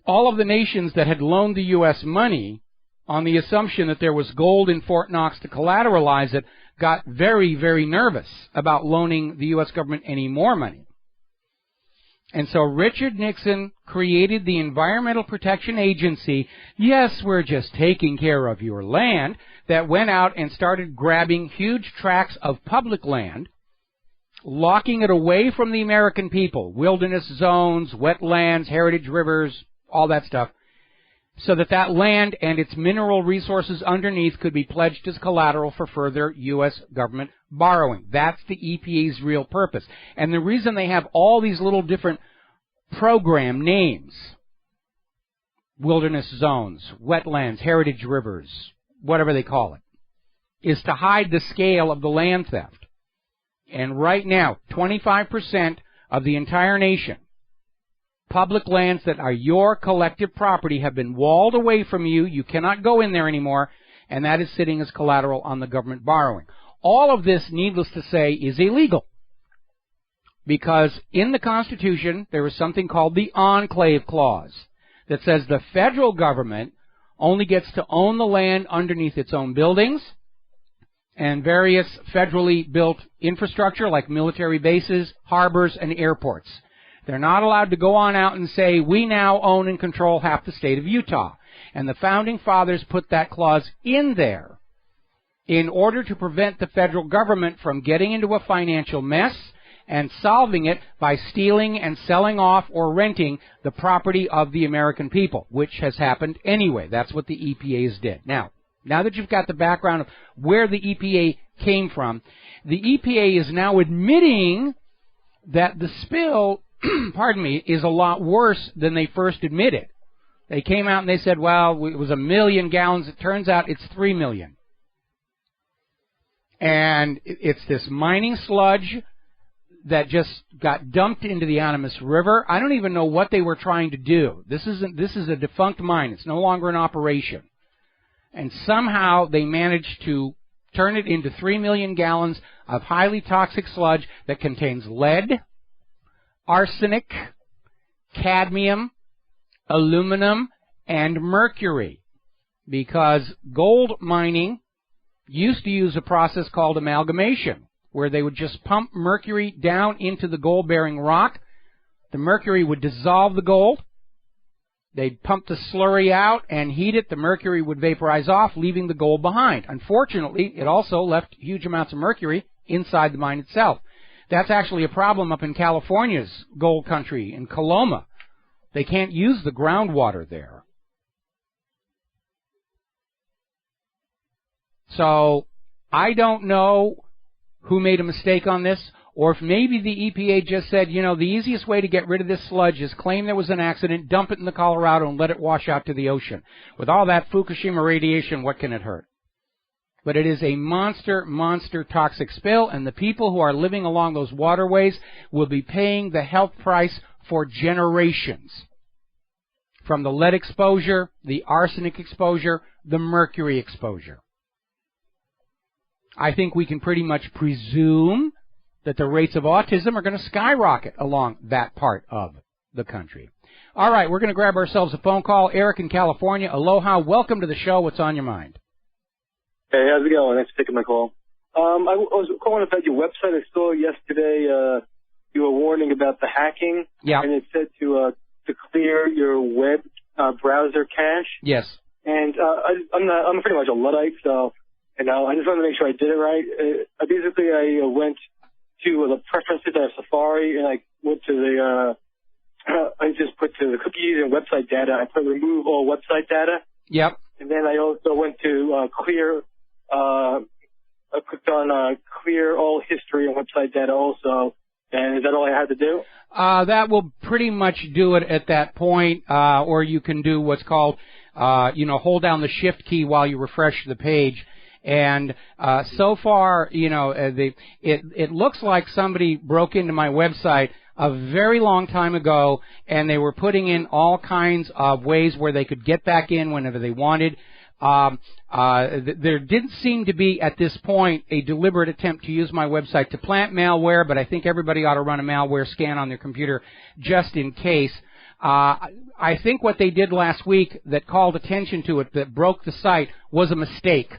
of the nations that had loaned the U.S. money on the assumption that there was gold in Fort Knox to collateralize it got very, very nervous about loaning the U.S. government any more money. And so Richard Nixon created the Environmental Protection Agency. Yes, we're just taking care of your land. That went out and started grabbing huge tracts of public land, locking it away from the American people, wilderness zones, wetlands, heritage rivers, all that stuff, so that that land and its mineral resources underneath could be pledged as collateral for further U.S. government borrowing. That's the EPA's real purpose. And the reason they have all these little different program names, wilderness zones, wetlands, heritage rivers, whatever they call it, is to hide the scale of the land theft. And right now, 25% of the entire nation, public lands that are your collective property, have been walled away from you. You cannot go in there anymore, and that is sitting as collateral on the government borrowing. All of this, needless to say, is illegal. Because in the Constitution, there is something called the Enclave Clause that says the federal government only gets to own the land underneath its own buildings and various federally built infrastructure like military bases, harbors, and airports. They're not allowed to go on out and say, we now own and control half the state of Utah. And the Founding Fathers put that clause in there in order to prevent the federal government from getting into a financial mess and solving it by stealing and selling off or renting the property of the American people, which has happened anyway. That's what the EPAs did. Now that you've got the background of where the EPA came from, the EPA is now admitting that the spill, is a lot worse than they first admitted. They came out and they said, well, it was 1 million gallons. It turns out it's 3 million. And it's this mining sludge that just got dumped into the Animas River. I don't even know what they were trying to do. This is a defunct mine. It's no longer in operation. and somehow they managed to turn it into 3 million gallons of highly toxic sludge that contains lead, arsenic, cadmium, aluminum, and mercury. Because gold mining used to use a process called amalgamation, where they would just pump mercury down into the gold-bearing rock. The mercury would dissolve the gold. They'd pump the slurry out and heat it. The mercury would vaporize off, leaving the gold behind. Unfortunately, it also left huge amounts of mercury inside the mine itself. That's actually a problem up in California's gold country, in Coloma. They can't use the groundwater there. So I don't know who made a mistake on this, or if maybe the EPA just said, you know, the easiest way to get rid of this sludge is claim there was an accident, dump it in the Colorado, and let it wash out to the ocean. With all that Fukushima radiation, what can it hurt? But it is a monster, monster toxic spill, and the people who are living along those waterways will be paying the health price for generations. From the lead exposure, the arsenic exposure, the mercury exposure. I think we can pretty much presume that the rates of autism are going to skyrocket along that part of the country. All right, we're going to grab ourselves a phone call. Eric in California, aloha. Welcome to the show. What's on your mind? Hey, how's it going? Thanks for taking my call. I was calling about your website. I saw yesterday you were warning about the hacking. Yeah. And it said to clear your web browser cache. Yes. And I'm pretty much a Luddite, so I just wanted to make sure I did it right. I went to the preferences of Safari, and I went to the I just put to the cookies and website data. I put remove all website data. Yep. And then I also went to clear. I clicked on clear all history and website data also. And is that all I had to do? That will pretty much do it at that point. Or you can do what's called, hold down the shift key while you refresh the page. And so far, it looks like somebody broke into my website a very long time ago, and they were putting in all kinds of ways where they could get back in whenever they wanted. There didn't seem to be, at this point, a deliberate attempt to use my website to plant malware, but I think everybody ought to run a malware scan on their computer just in case. I think what they did last week that called attention to it, that broke the site, was a mistake.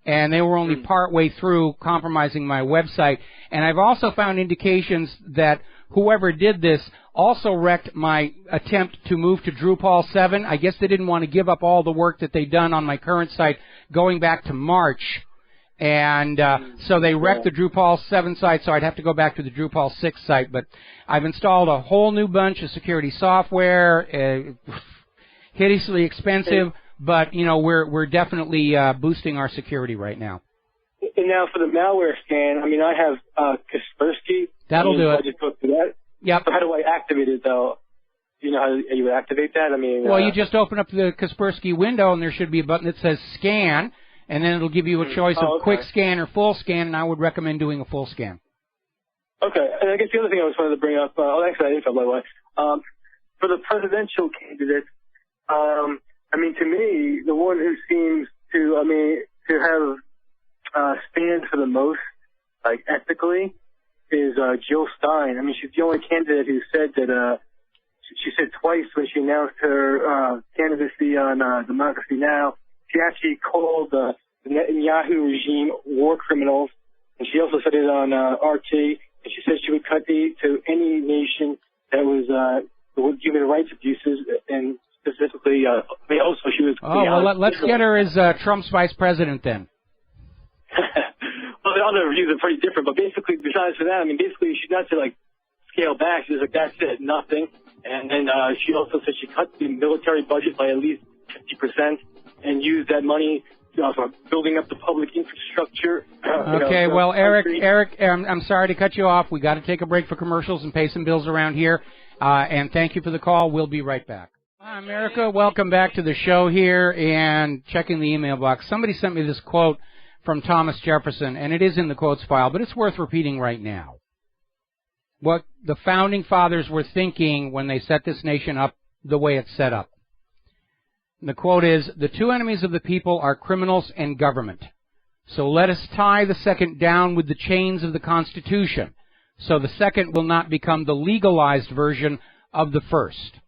And they were only part way through compromising my website. And I've also found indications that whoever did this also wrecked my attempt to move to Drupal 7. I guess they didn't want to give up all the work that they'd done on my current site going back to March. And so they wrecked the Drupal 7 site, so I'd have to go back to the Drupal 6 site. But I've installed a whole new bunch of security software, hideously expensive. But, we're definitely boosting our security right now. And now for the malware scan, I have Kaspersky. That'll do it. I just go through that. Yep. So how do I activate it, though? Do you know how you would activate that? Well, you just open up the Kaspersky window, and there should be a button that says Scan, and then it'll give you a choice of quick scan or full scan, and I would recommend doing a full scan. Okay. And I guess the other thing I was wanted to bring up, actually, I didn't, by the way, for the presidential candidate, to me, the one who seems to have stand for the most, ethically, is Jill Stein. She's the only candidate who said that, she said twice when she announced her candidacy on Democracy Now!, she actually called the Netanyahu regime war criminals, and she also said it on RT, and she said she would cut aid to any nation that was human rights abuses, and specifically, also she was... let's get her as Trump's vice president then. Well, the other reviews are pretty different, but basically, besides for that, basically, she's not to, scale back. She's that's it, nothing. And then she also said she cut the military budget by at least 50% and used that money for building up the public infrastructure. Okay, well, Eric, I'm sorry to cut you off. We got to take a break for commercials and pay some bills around here. And thank you for the call. We'll be right back. Hi, America. Welcome back to the show here, and checking the email box. Somebody sent me this quote from Thomas Jefferson, and it is in the quotes file, but it's worth repeating right now. What the founding fathers were thinking when they set this nation up the way it's set up. And the quote is, "The two enemies of the people are criminals and government. So let us tie the second down with the chains of the Constitution, so the second will not become the legalized version of the first."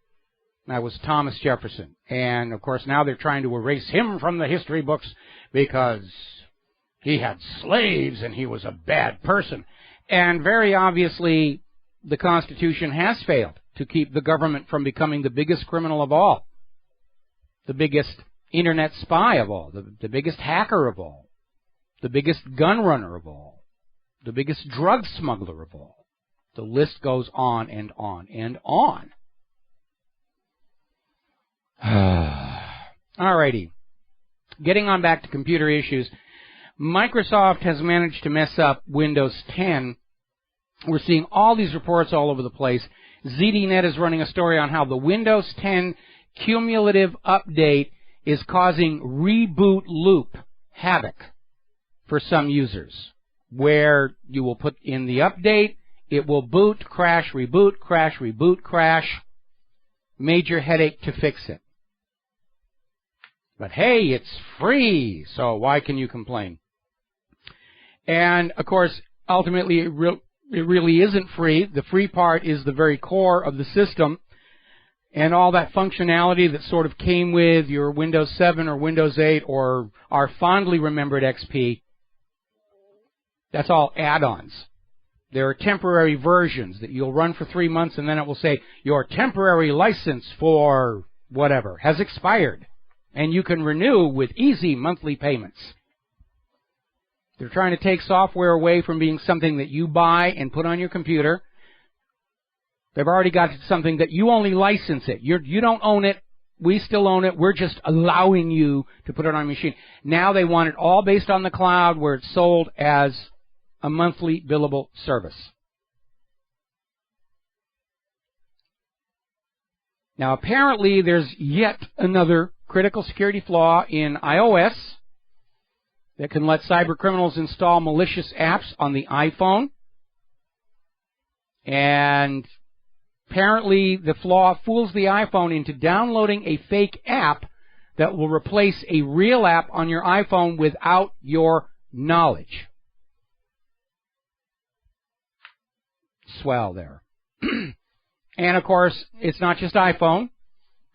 That was Thomas Jefferson. And, of course, now they're trying to erase him from the history books because he had slaves and he was a bad person. And very obviously, the Constitution has failed to keep the government from becoming the biggest criminal of all, the biggest internet spy of all, the biggest hacker of all, the biggest gun runner of all, the biggest drug smuggler of all. The list goes on and on and on. Alrighty. Getting on back to computer issues. Microsoft has managed to mess up Windows 10. We're seeing all these reports all over the place. ZDNet is running a story on how the Windows 10 cumulative update is causing reboot loop havoc for some users, where you will put in the update, it will boot, crash, reboot, crash, reboot, crash. Major headache to fix it. But hey, it's free, so why can you complain? And, of course, ultimately it really isn't free. The free part is the very core of the system, and all that functionality that sort of came with your Windows 7 or Windows 8 or our fondly remembered XP, that's all add-ons. There are temporary versions that you'll run for 3 months, and then it will say, your temporary license for whatever has expired, and you can renew with easy monthly payments. They're trying to take software away from being something that you buy and put on your computer. They've already got something that you only license it. You don't own it. We still own it. We're just allowing you to put it on a machine. Now they want it all based on the cloud, where it's sold as a monthly billable service. Now, apparently, there's yet another critical security flaw in iOS that can let cyber criminals install malicious apps on the iPhone. And apparently, the flaw fools the iPhone into downloading a fake app that will replace a real app on your iPhone without your knowledge. Swell there. And, of course, it's not just iPhone.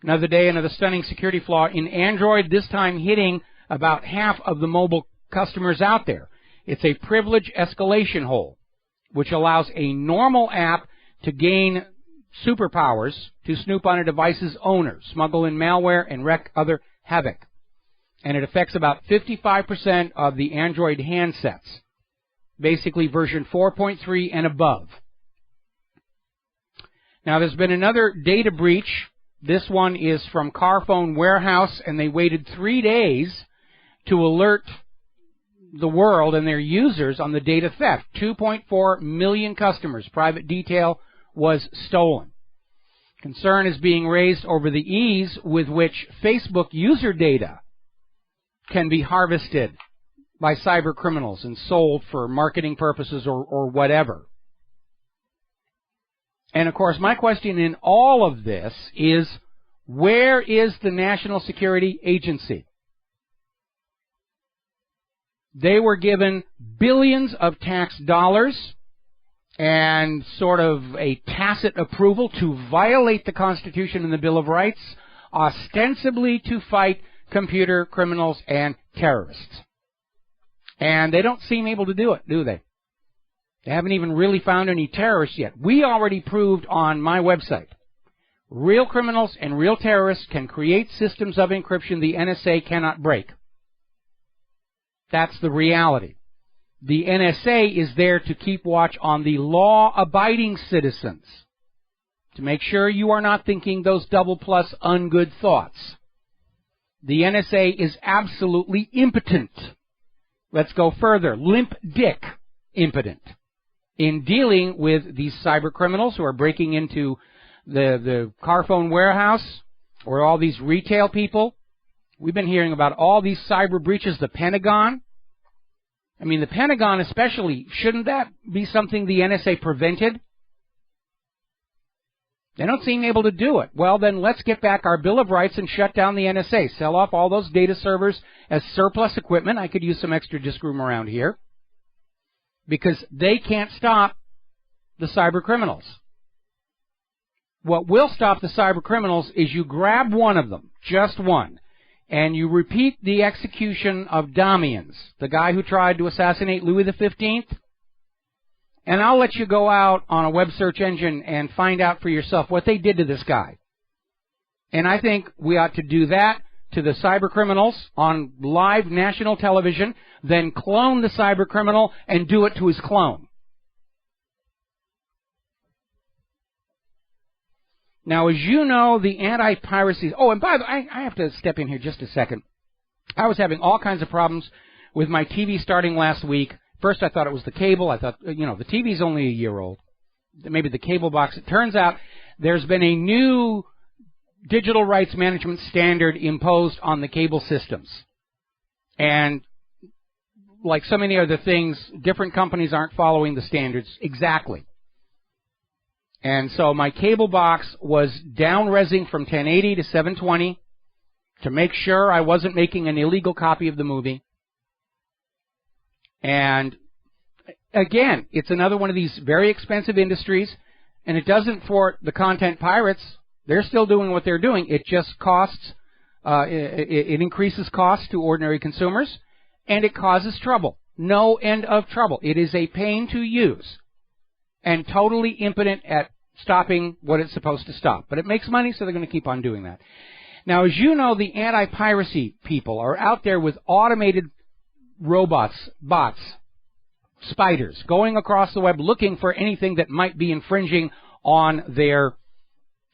Another day, another stunning security flaw in Android, this time hitting about half of the mobile customers out there. It's a privilege escalation hole, which allows a normal app to gain superpowers to snoop on a device's owner, smuggle in malware, and wreak other havoc. And it affects about 55% of the Android handsets, basically version 4.3 and above. Now, there's been another data breach. This one is from Carphone Warehouse, and they waited 3 days to alert the world and their users on the data theft. 2.4 million customers' private detail was stolen. Concern is being raised over the ease with which Facebook user data can be harvested by cyber criminals and sold for marketing purposes or whatever. And, of course, my question in all of this is, where is the National Security Agency? They were given billions of tax dollars and sort of a tacit approval to violate the Constitution and the Bill of Rights, ostensibly to fight computer criminals and terrorists. And they don't seem able to do it, do they? They haven't even really found any terrorists yet. We already proved on my website, real criminals and real terrorists can create systems of encryption the NSA cannot break. That's the reality. The NSA is there to keep watch on the law-abiding citizens, to make sure you are not thinking those double plus ungood thoughts. The NSA is absolutely impotent. Let's go further. Limp dick impotent in dealing with these cyber criminals who are breaking into the Carphone Warehouse or all these retail people. We've been hearing about all these cyber breaches. The Pentagon. I mean, the Pentagon especially, shouldn't that be something the NSA prevented? They don't seem able to do it. Well, then let's get back our Bill of Rights and shut down the NSA. Sell off all those data servers as surplus equipment. I could use some extra disk room around here. Because they can't stop the cyber criminals. What will stop the cyber criminals is you grab one of them, just one, and you repeat the execution of Damiens, the guy who tried to assassinate Louis XV. And I'll let you go out on a web search engine and find out for yourself what they did to this guy. And I think we ought to do that to the cyber criminals on live national television, then clone the cyber criminal and do it to his clone. Now, as you know, the anti-piracy... Oh, and by the way, I have to step in here just a second. I was having all kinds of problems with my TV starting last week. First, I thought it was the cable. I thought, the TV's only a year old. Maybe the cable box. It turns out there's been a new digital rights management standard imposed on the cable systems. And like so many other things, different companies aren't following the standards exactly. And so my cable box was down-resing from 1080 to 720 to make sure I wasn't making an illegal copy of the movie. And again, it's another one of these very expensive industries, and it doesn't for the content pirates. They're still doing what they're doing. It just costs, it increases costs to ordinary consumers, and it causes trouble. No end of trouble. It is a pain to use and totally impotent at stopping what it's supposed to stop. But it makes money, so they're going to keep on doing that. Now, as you know, the anti-piracy people are out there with automated robots, bots, spiders, going across the web looking for anything that might be infringing on their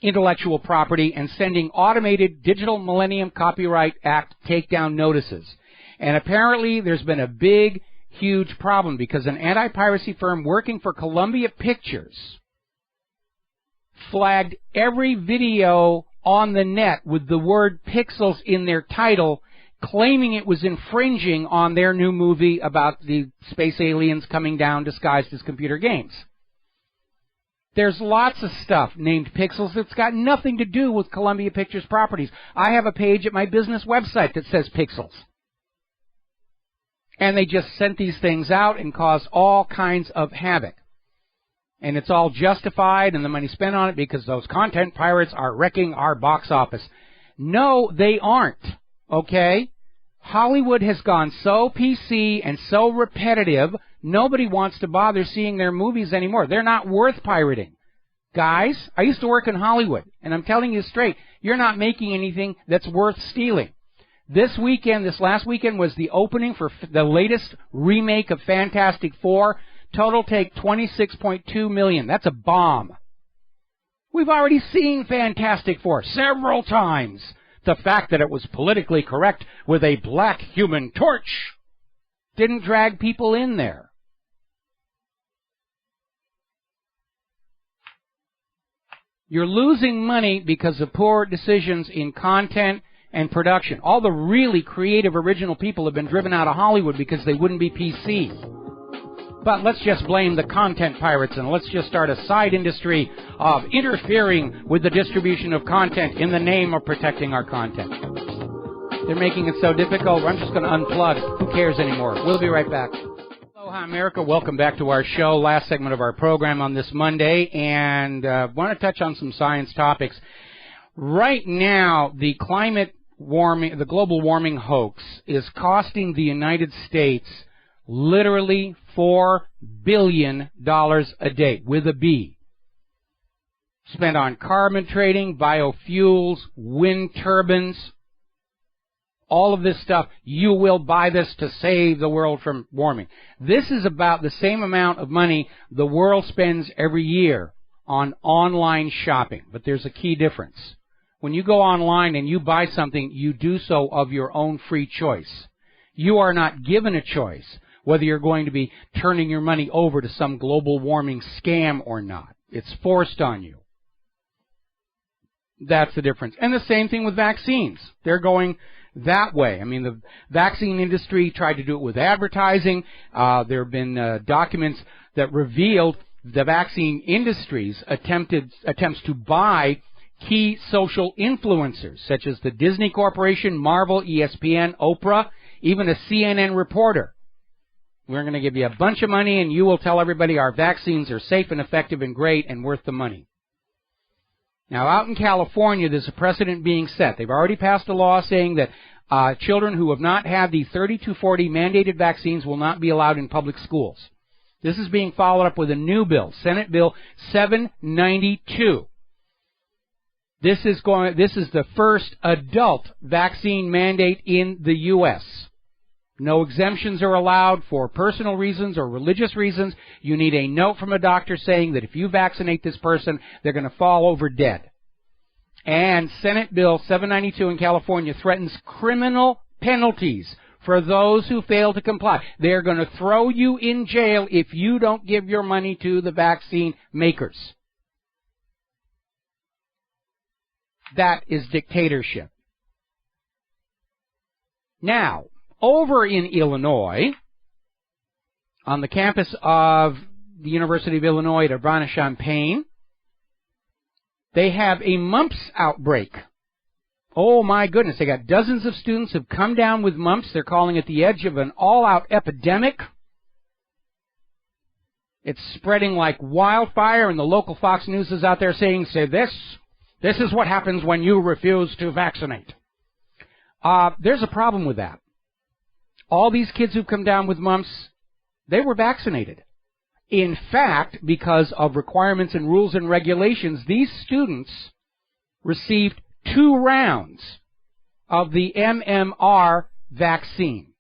intellectual property and sending automated Digital Millennium Copyright Act takedown notices. And apparently there's been a big, huge problem because an anti-piracy firm working for Columbia Pictures flagged every video on the net with the word pixels in their title, claiming it was infringing on their new movie about the space aliens coming down disguised as computer games. There's lots of stuff named Pixels that's got nothing to do with Columbia Pictures properties. I have a page at my business website that says Pixels. And they just sent these things out and caused all kinds of havoc. And it's all justified and the money spent on it because those content pirates are wrecking our box office. No, they aren't. Okay? Hollywood has gone so PC and so repetitive, nobody wants to bother seeing their movies anymore. They're not worth pirating. Guys, I used to work in Hollywood, and I'm telling you straight, you're not making anything that's worth stealing. This last weekend was the opening for the latest remake of Fantastic Four. Total take $26.2 million. That's a bomb. We've already seen Fantastic Four several times. The fact that it was politically correct with a black human torch didn't drag people in there. You're losing money because of poor decisions in content and production. All the really creative original people have been driven out of Hollywood because they wouldn't be PC. But let's just blame the content pirates and let's just start a side industry of interfering with the distribution of content in the name of protecting our content. They're making it so difficult, I'm just going to unplug. Who cares anymore? We'll be right back. Aloha, America. Welcome back to our show, last segment of our program on this Monday, and want to touch on some science topics. Right now, the global warming hoax is costing the United States literally $4 billion a day, with a B. Spent on carbon trading, biofuels, wind turbines, all of this stuff. You will buy this to save the world from warming. This is about the same amount of money the world spends every year on online shopping. But there's a key difference. When you go online and you buy something, you do so of your own free choice. You are not given a choice whether you're going to be turning your money over to some global warming scam or not. It's forced on you. That's the difference. And the same thing with vaccines. They're going that way. I mean, the vaccine industry tried to do it with advertising. There have been documents that revealed the vaccine industry's attempts to buy key social influencers, such as the Disney Corporation, Marvel, ESPN, Oprah, even a CNN reporter. We're going to give you a bunch of money, and you will tell everybody our vaccines are safe and effective and great and worth the money. Now, out in California, there's a precedent being set. They've already passed a law saying that children who have not had the 30 to 40 mandated vaccines will not be allowed in public schools. This is being followed up with a new bill, Senate Bill 792. This is the first adult vaccine mandate in the U.S. No exemptions are allowed for personal reasons or religious reasons. You need a note from a doctor saying that if you vaccinate this person, they're going to fall over dead. And Senate Bill 792 in California threatens criminal penalties for those who fail to comply. They're going to throw you in jail if you don't give your money to the vaccine makers. That is dictatorship. Now, over in Illinois, on the campus of the University of Illinois at Urbana-Champaign, they have a mumps outbreak. Oh my goodness, they got dozens of students who've come down with mumps. They're calling it the edge of an all-out epidemic. It's spreading like wildfire, and the local Fox News is out there saying, this is what happens when you refuse to vaccinate. There's a problem with that. All these kids who've come down with mumps, they were vaccinated. In fact, because of requirements and rules and regulations, these students received 2 rounds of the MMR vaccine.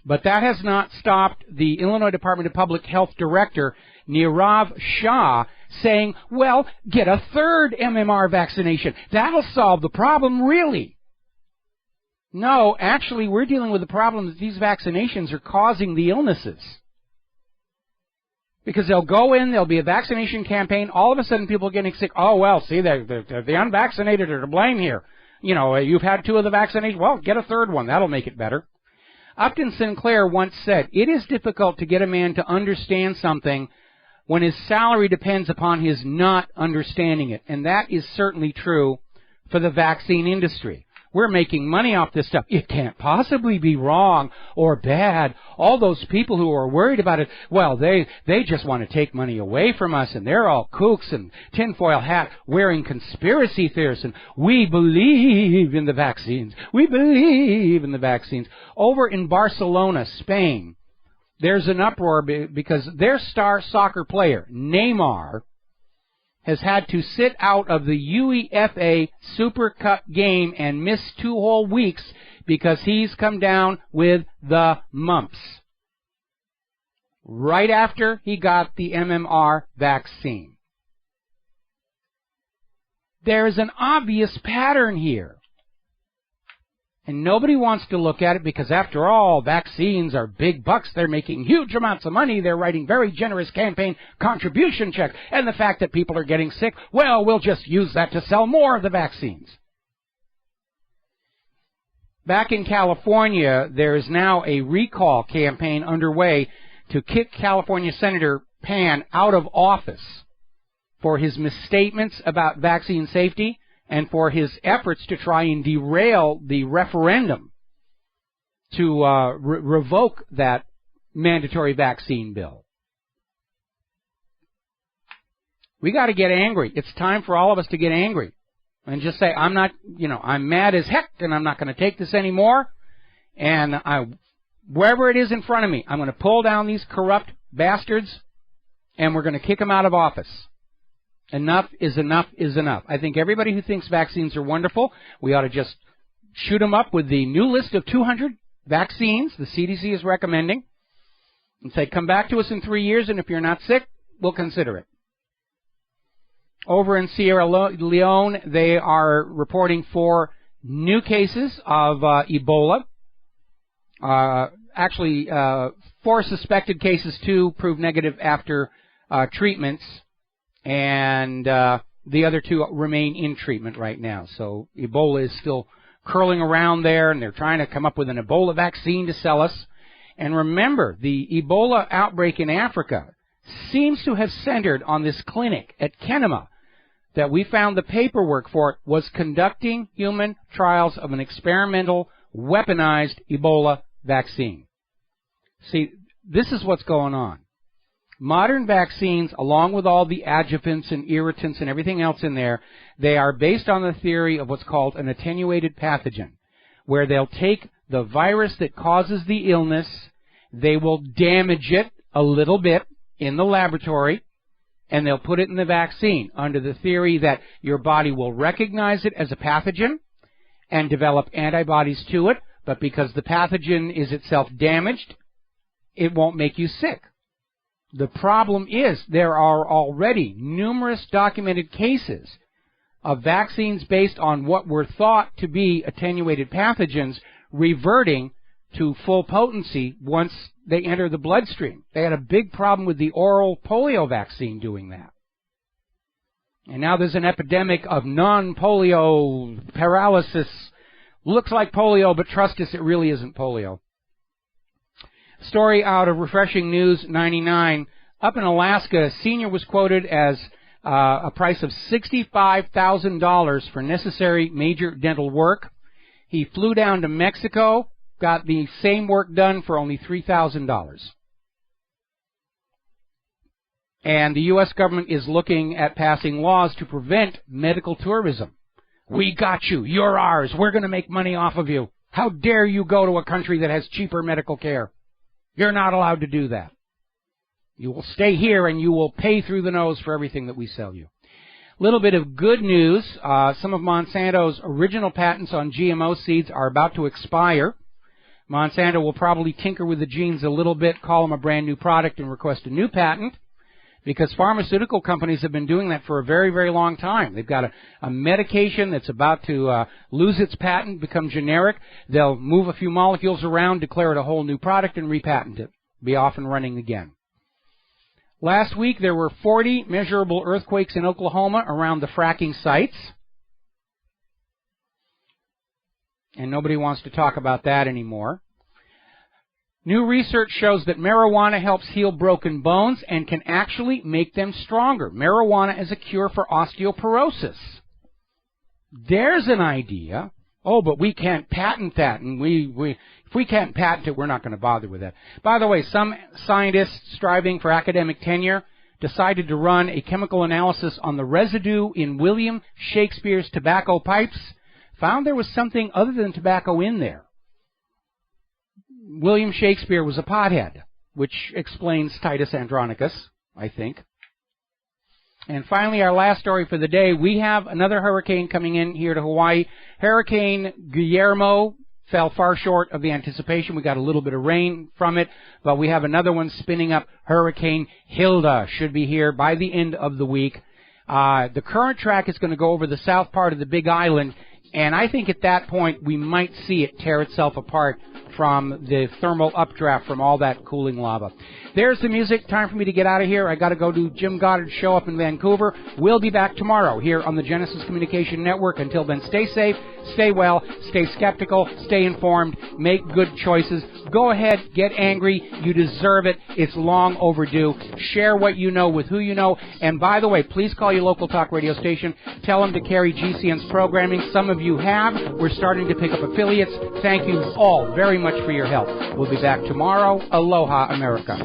But that has not stopped the Illinois Department of Public Health Director, Nirav Shah, saying, well, get a 3rd MMR vaccination. That'll solve the problem, really. No, actually, we're dealing with the problem that these vaccinations are causing the illnesses. Because they'll go in, there'll be a vaccination campaign, all of a sudden people are getting sick. Oh, well, see, the unvaccinated are to blame here. You know, you've had 2 of the vaccinations, well, get a 3rd one. That'll make it better. Upton Sinclair once said, it is difficult to get a man to understand something when his salary depends upon his not understanding it. And that is certainly true for the vaccine industry. We're making money off this stuff. It can't possibly be wrong or bad. All those people who are worried about it, well, they just want to take money away from us, and they're all kooks and tinfoil hat wearing conspiracy theorists, and we believe in the vaccines. We believe in the vaccines. Over in Barcelona, Spain, there's an uproar because their star soccer player, Neymar, has had to sit out of the UEFA Super Cup game and miss 2 whole weeks because he's come down with the mumps right after he got the MMR vaccine. There's an obvious pattern here. And nobody wants to look at it because, after all, vaccines are big bucks. They're making huge amounts of money. They're writing very generous campaign contribution checks. And the fact that people are getting sick, well, we'll just use that to sell more of the vaccines. Back in California, there is now a recall campaign underway to kick California Senator Pan out of office for his misstatements about vaccine safety and for his efforts to try and derail the referendum to revoke that mandatory vaccine bill. We got to get angry. It's time for all of us to get angry and just say, I'm mad as heck, and I'm not going to take this anymore. And wherever it is in front of me, I'm going to pull down these corrupt bastards, and we're going to kick them out of office. Enough is enough is enough. I think everybody who thinks vaccines are wonderful, we ought to just shoot them up with the new list of 200 vaccines the CDC is recommending and say, come back to us in 3 years, and if you're not sick, we'll consider it. Over in Sierra Leone, they are reporting 4 new cases of Ebola. 4 suspected cases, 2 proved negative after treatments. And the other 2 remain in treatment right now. So Ebola is still curling around there, and they're trying to come up with an Ebola vaccine to sell us. And remember, the Ebola outbreak in Africa seems to have centered on this clinic at Kenema that we found the paperwork for it was conducting human trials of an experimental weaponized Ebola vaccine. See, this is what's going on. Modern vaccines, along with all the adjuvants and irritants and everything else in there, they are based on the theory of what's called an attenuated pathogen, where they'll take the virus that causes the illness, they will damage it a little bit in the laboratory, and they'll put it in the vaccine under the theory that your body will recognize it as a pathogen and develop antibodies to it, but because the pathogen is itself damaged, it won't make you sick. The problem is there are already numerous documented cases of vaccines based on what were thought to be attenuated pathogens reverting to full potency once they enter the bloodstream. They had a big problem with the oral polio vaccine doing that. And now there's an epidemic of non-polio paralysis. Looks like polio, but trust us, it really isn't polio. Story out of Refreshing News 99. Up in Alaska, a senior was quoted as a price of $65,000 for necessary major dental work. He flew down to Mexico, got the same work done for only $3,000. And the U.S. government is looking at passing laws to prevent medical tourism. We got you. You're ours. We're going to make money off of you. How dare you go to a country that has cheaper medical care? You're not allowed to do that. You will stay here and you will pay through the nose for everything that we sell you. Little bit of good news. Some of Monsanto's original patents on GMO seeds are about to expire. Monsanto will probably tinker with the genes a little bit, call them a brand new product, and request a new patent, because pharmaceutical companies have been doing that for a very, very long time. They've got a medication that's about to lose its patent, become generic. They'll move a few molecules around, declare it a whole new product, and repatent it. Be off and running again. Last week, there were 40 measurable earthquakes in Oklahoma around the fracking sites. And nobody wants to talk about that anymore. New research shows that marijuana helps heal broken bones and can actually make them stronger. Marijuana is a cure for osteoporosis. There's an idea. Oh, but we can't patent that, and if we can't patent it, we're not going to bother with that. By the way, some scientists striving for academic tenure decided to run a chemical analysis on the residue in William Shakespeare's tobacco pipes, found there was something other than tobacco in there. William Shakespeare was a pothead, which explains Titus Andronicus, I think. And finally, our last story for the day, we have another hurricane coming in here to Hawaii. Hurricane Guillermo fell far short of the anticipation. We got a little bit of rain from it, but we have another one spinning up. Hurricane Hilda should be here by the end of the week. The current track is going to go over the south part of the Big Island, and I think at that point we might see it tear itself apart from the thermal updraft from all that cooling lava. There's the music. Time for me to get out of here. I got to go do Jim Goddard's show up in Vancouver. We'll be back tomorrow here on the Genesis Communication Network. Until then, stay safe, stay well, stay skeptical, stay informed, make good choices. Go ahead, get angry. You deserve it. It's long overdue. Share what you know with who you know. And by the way, please call your local talk radio station. Tell them to carry GCN's programming. Some of you have. We're starting to pick up affiliates. Thank you all very much for your help. We'll be back tomorrow. Aloha, America.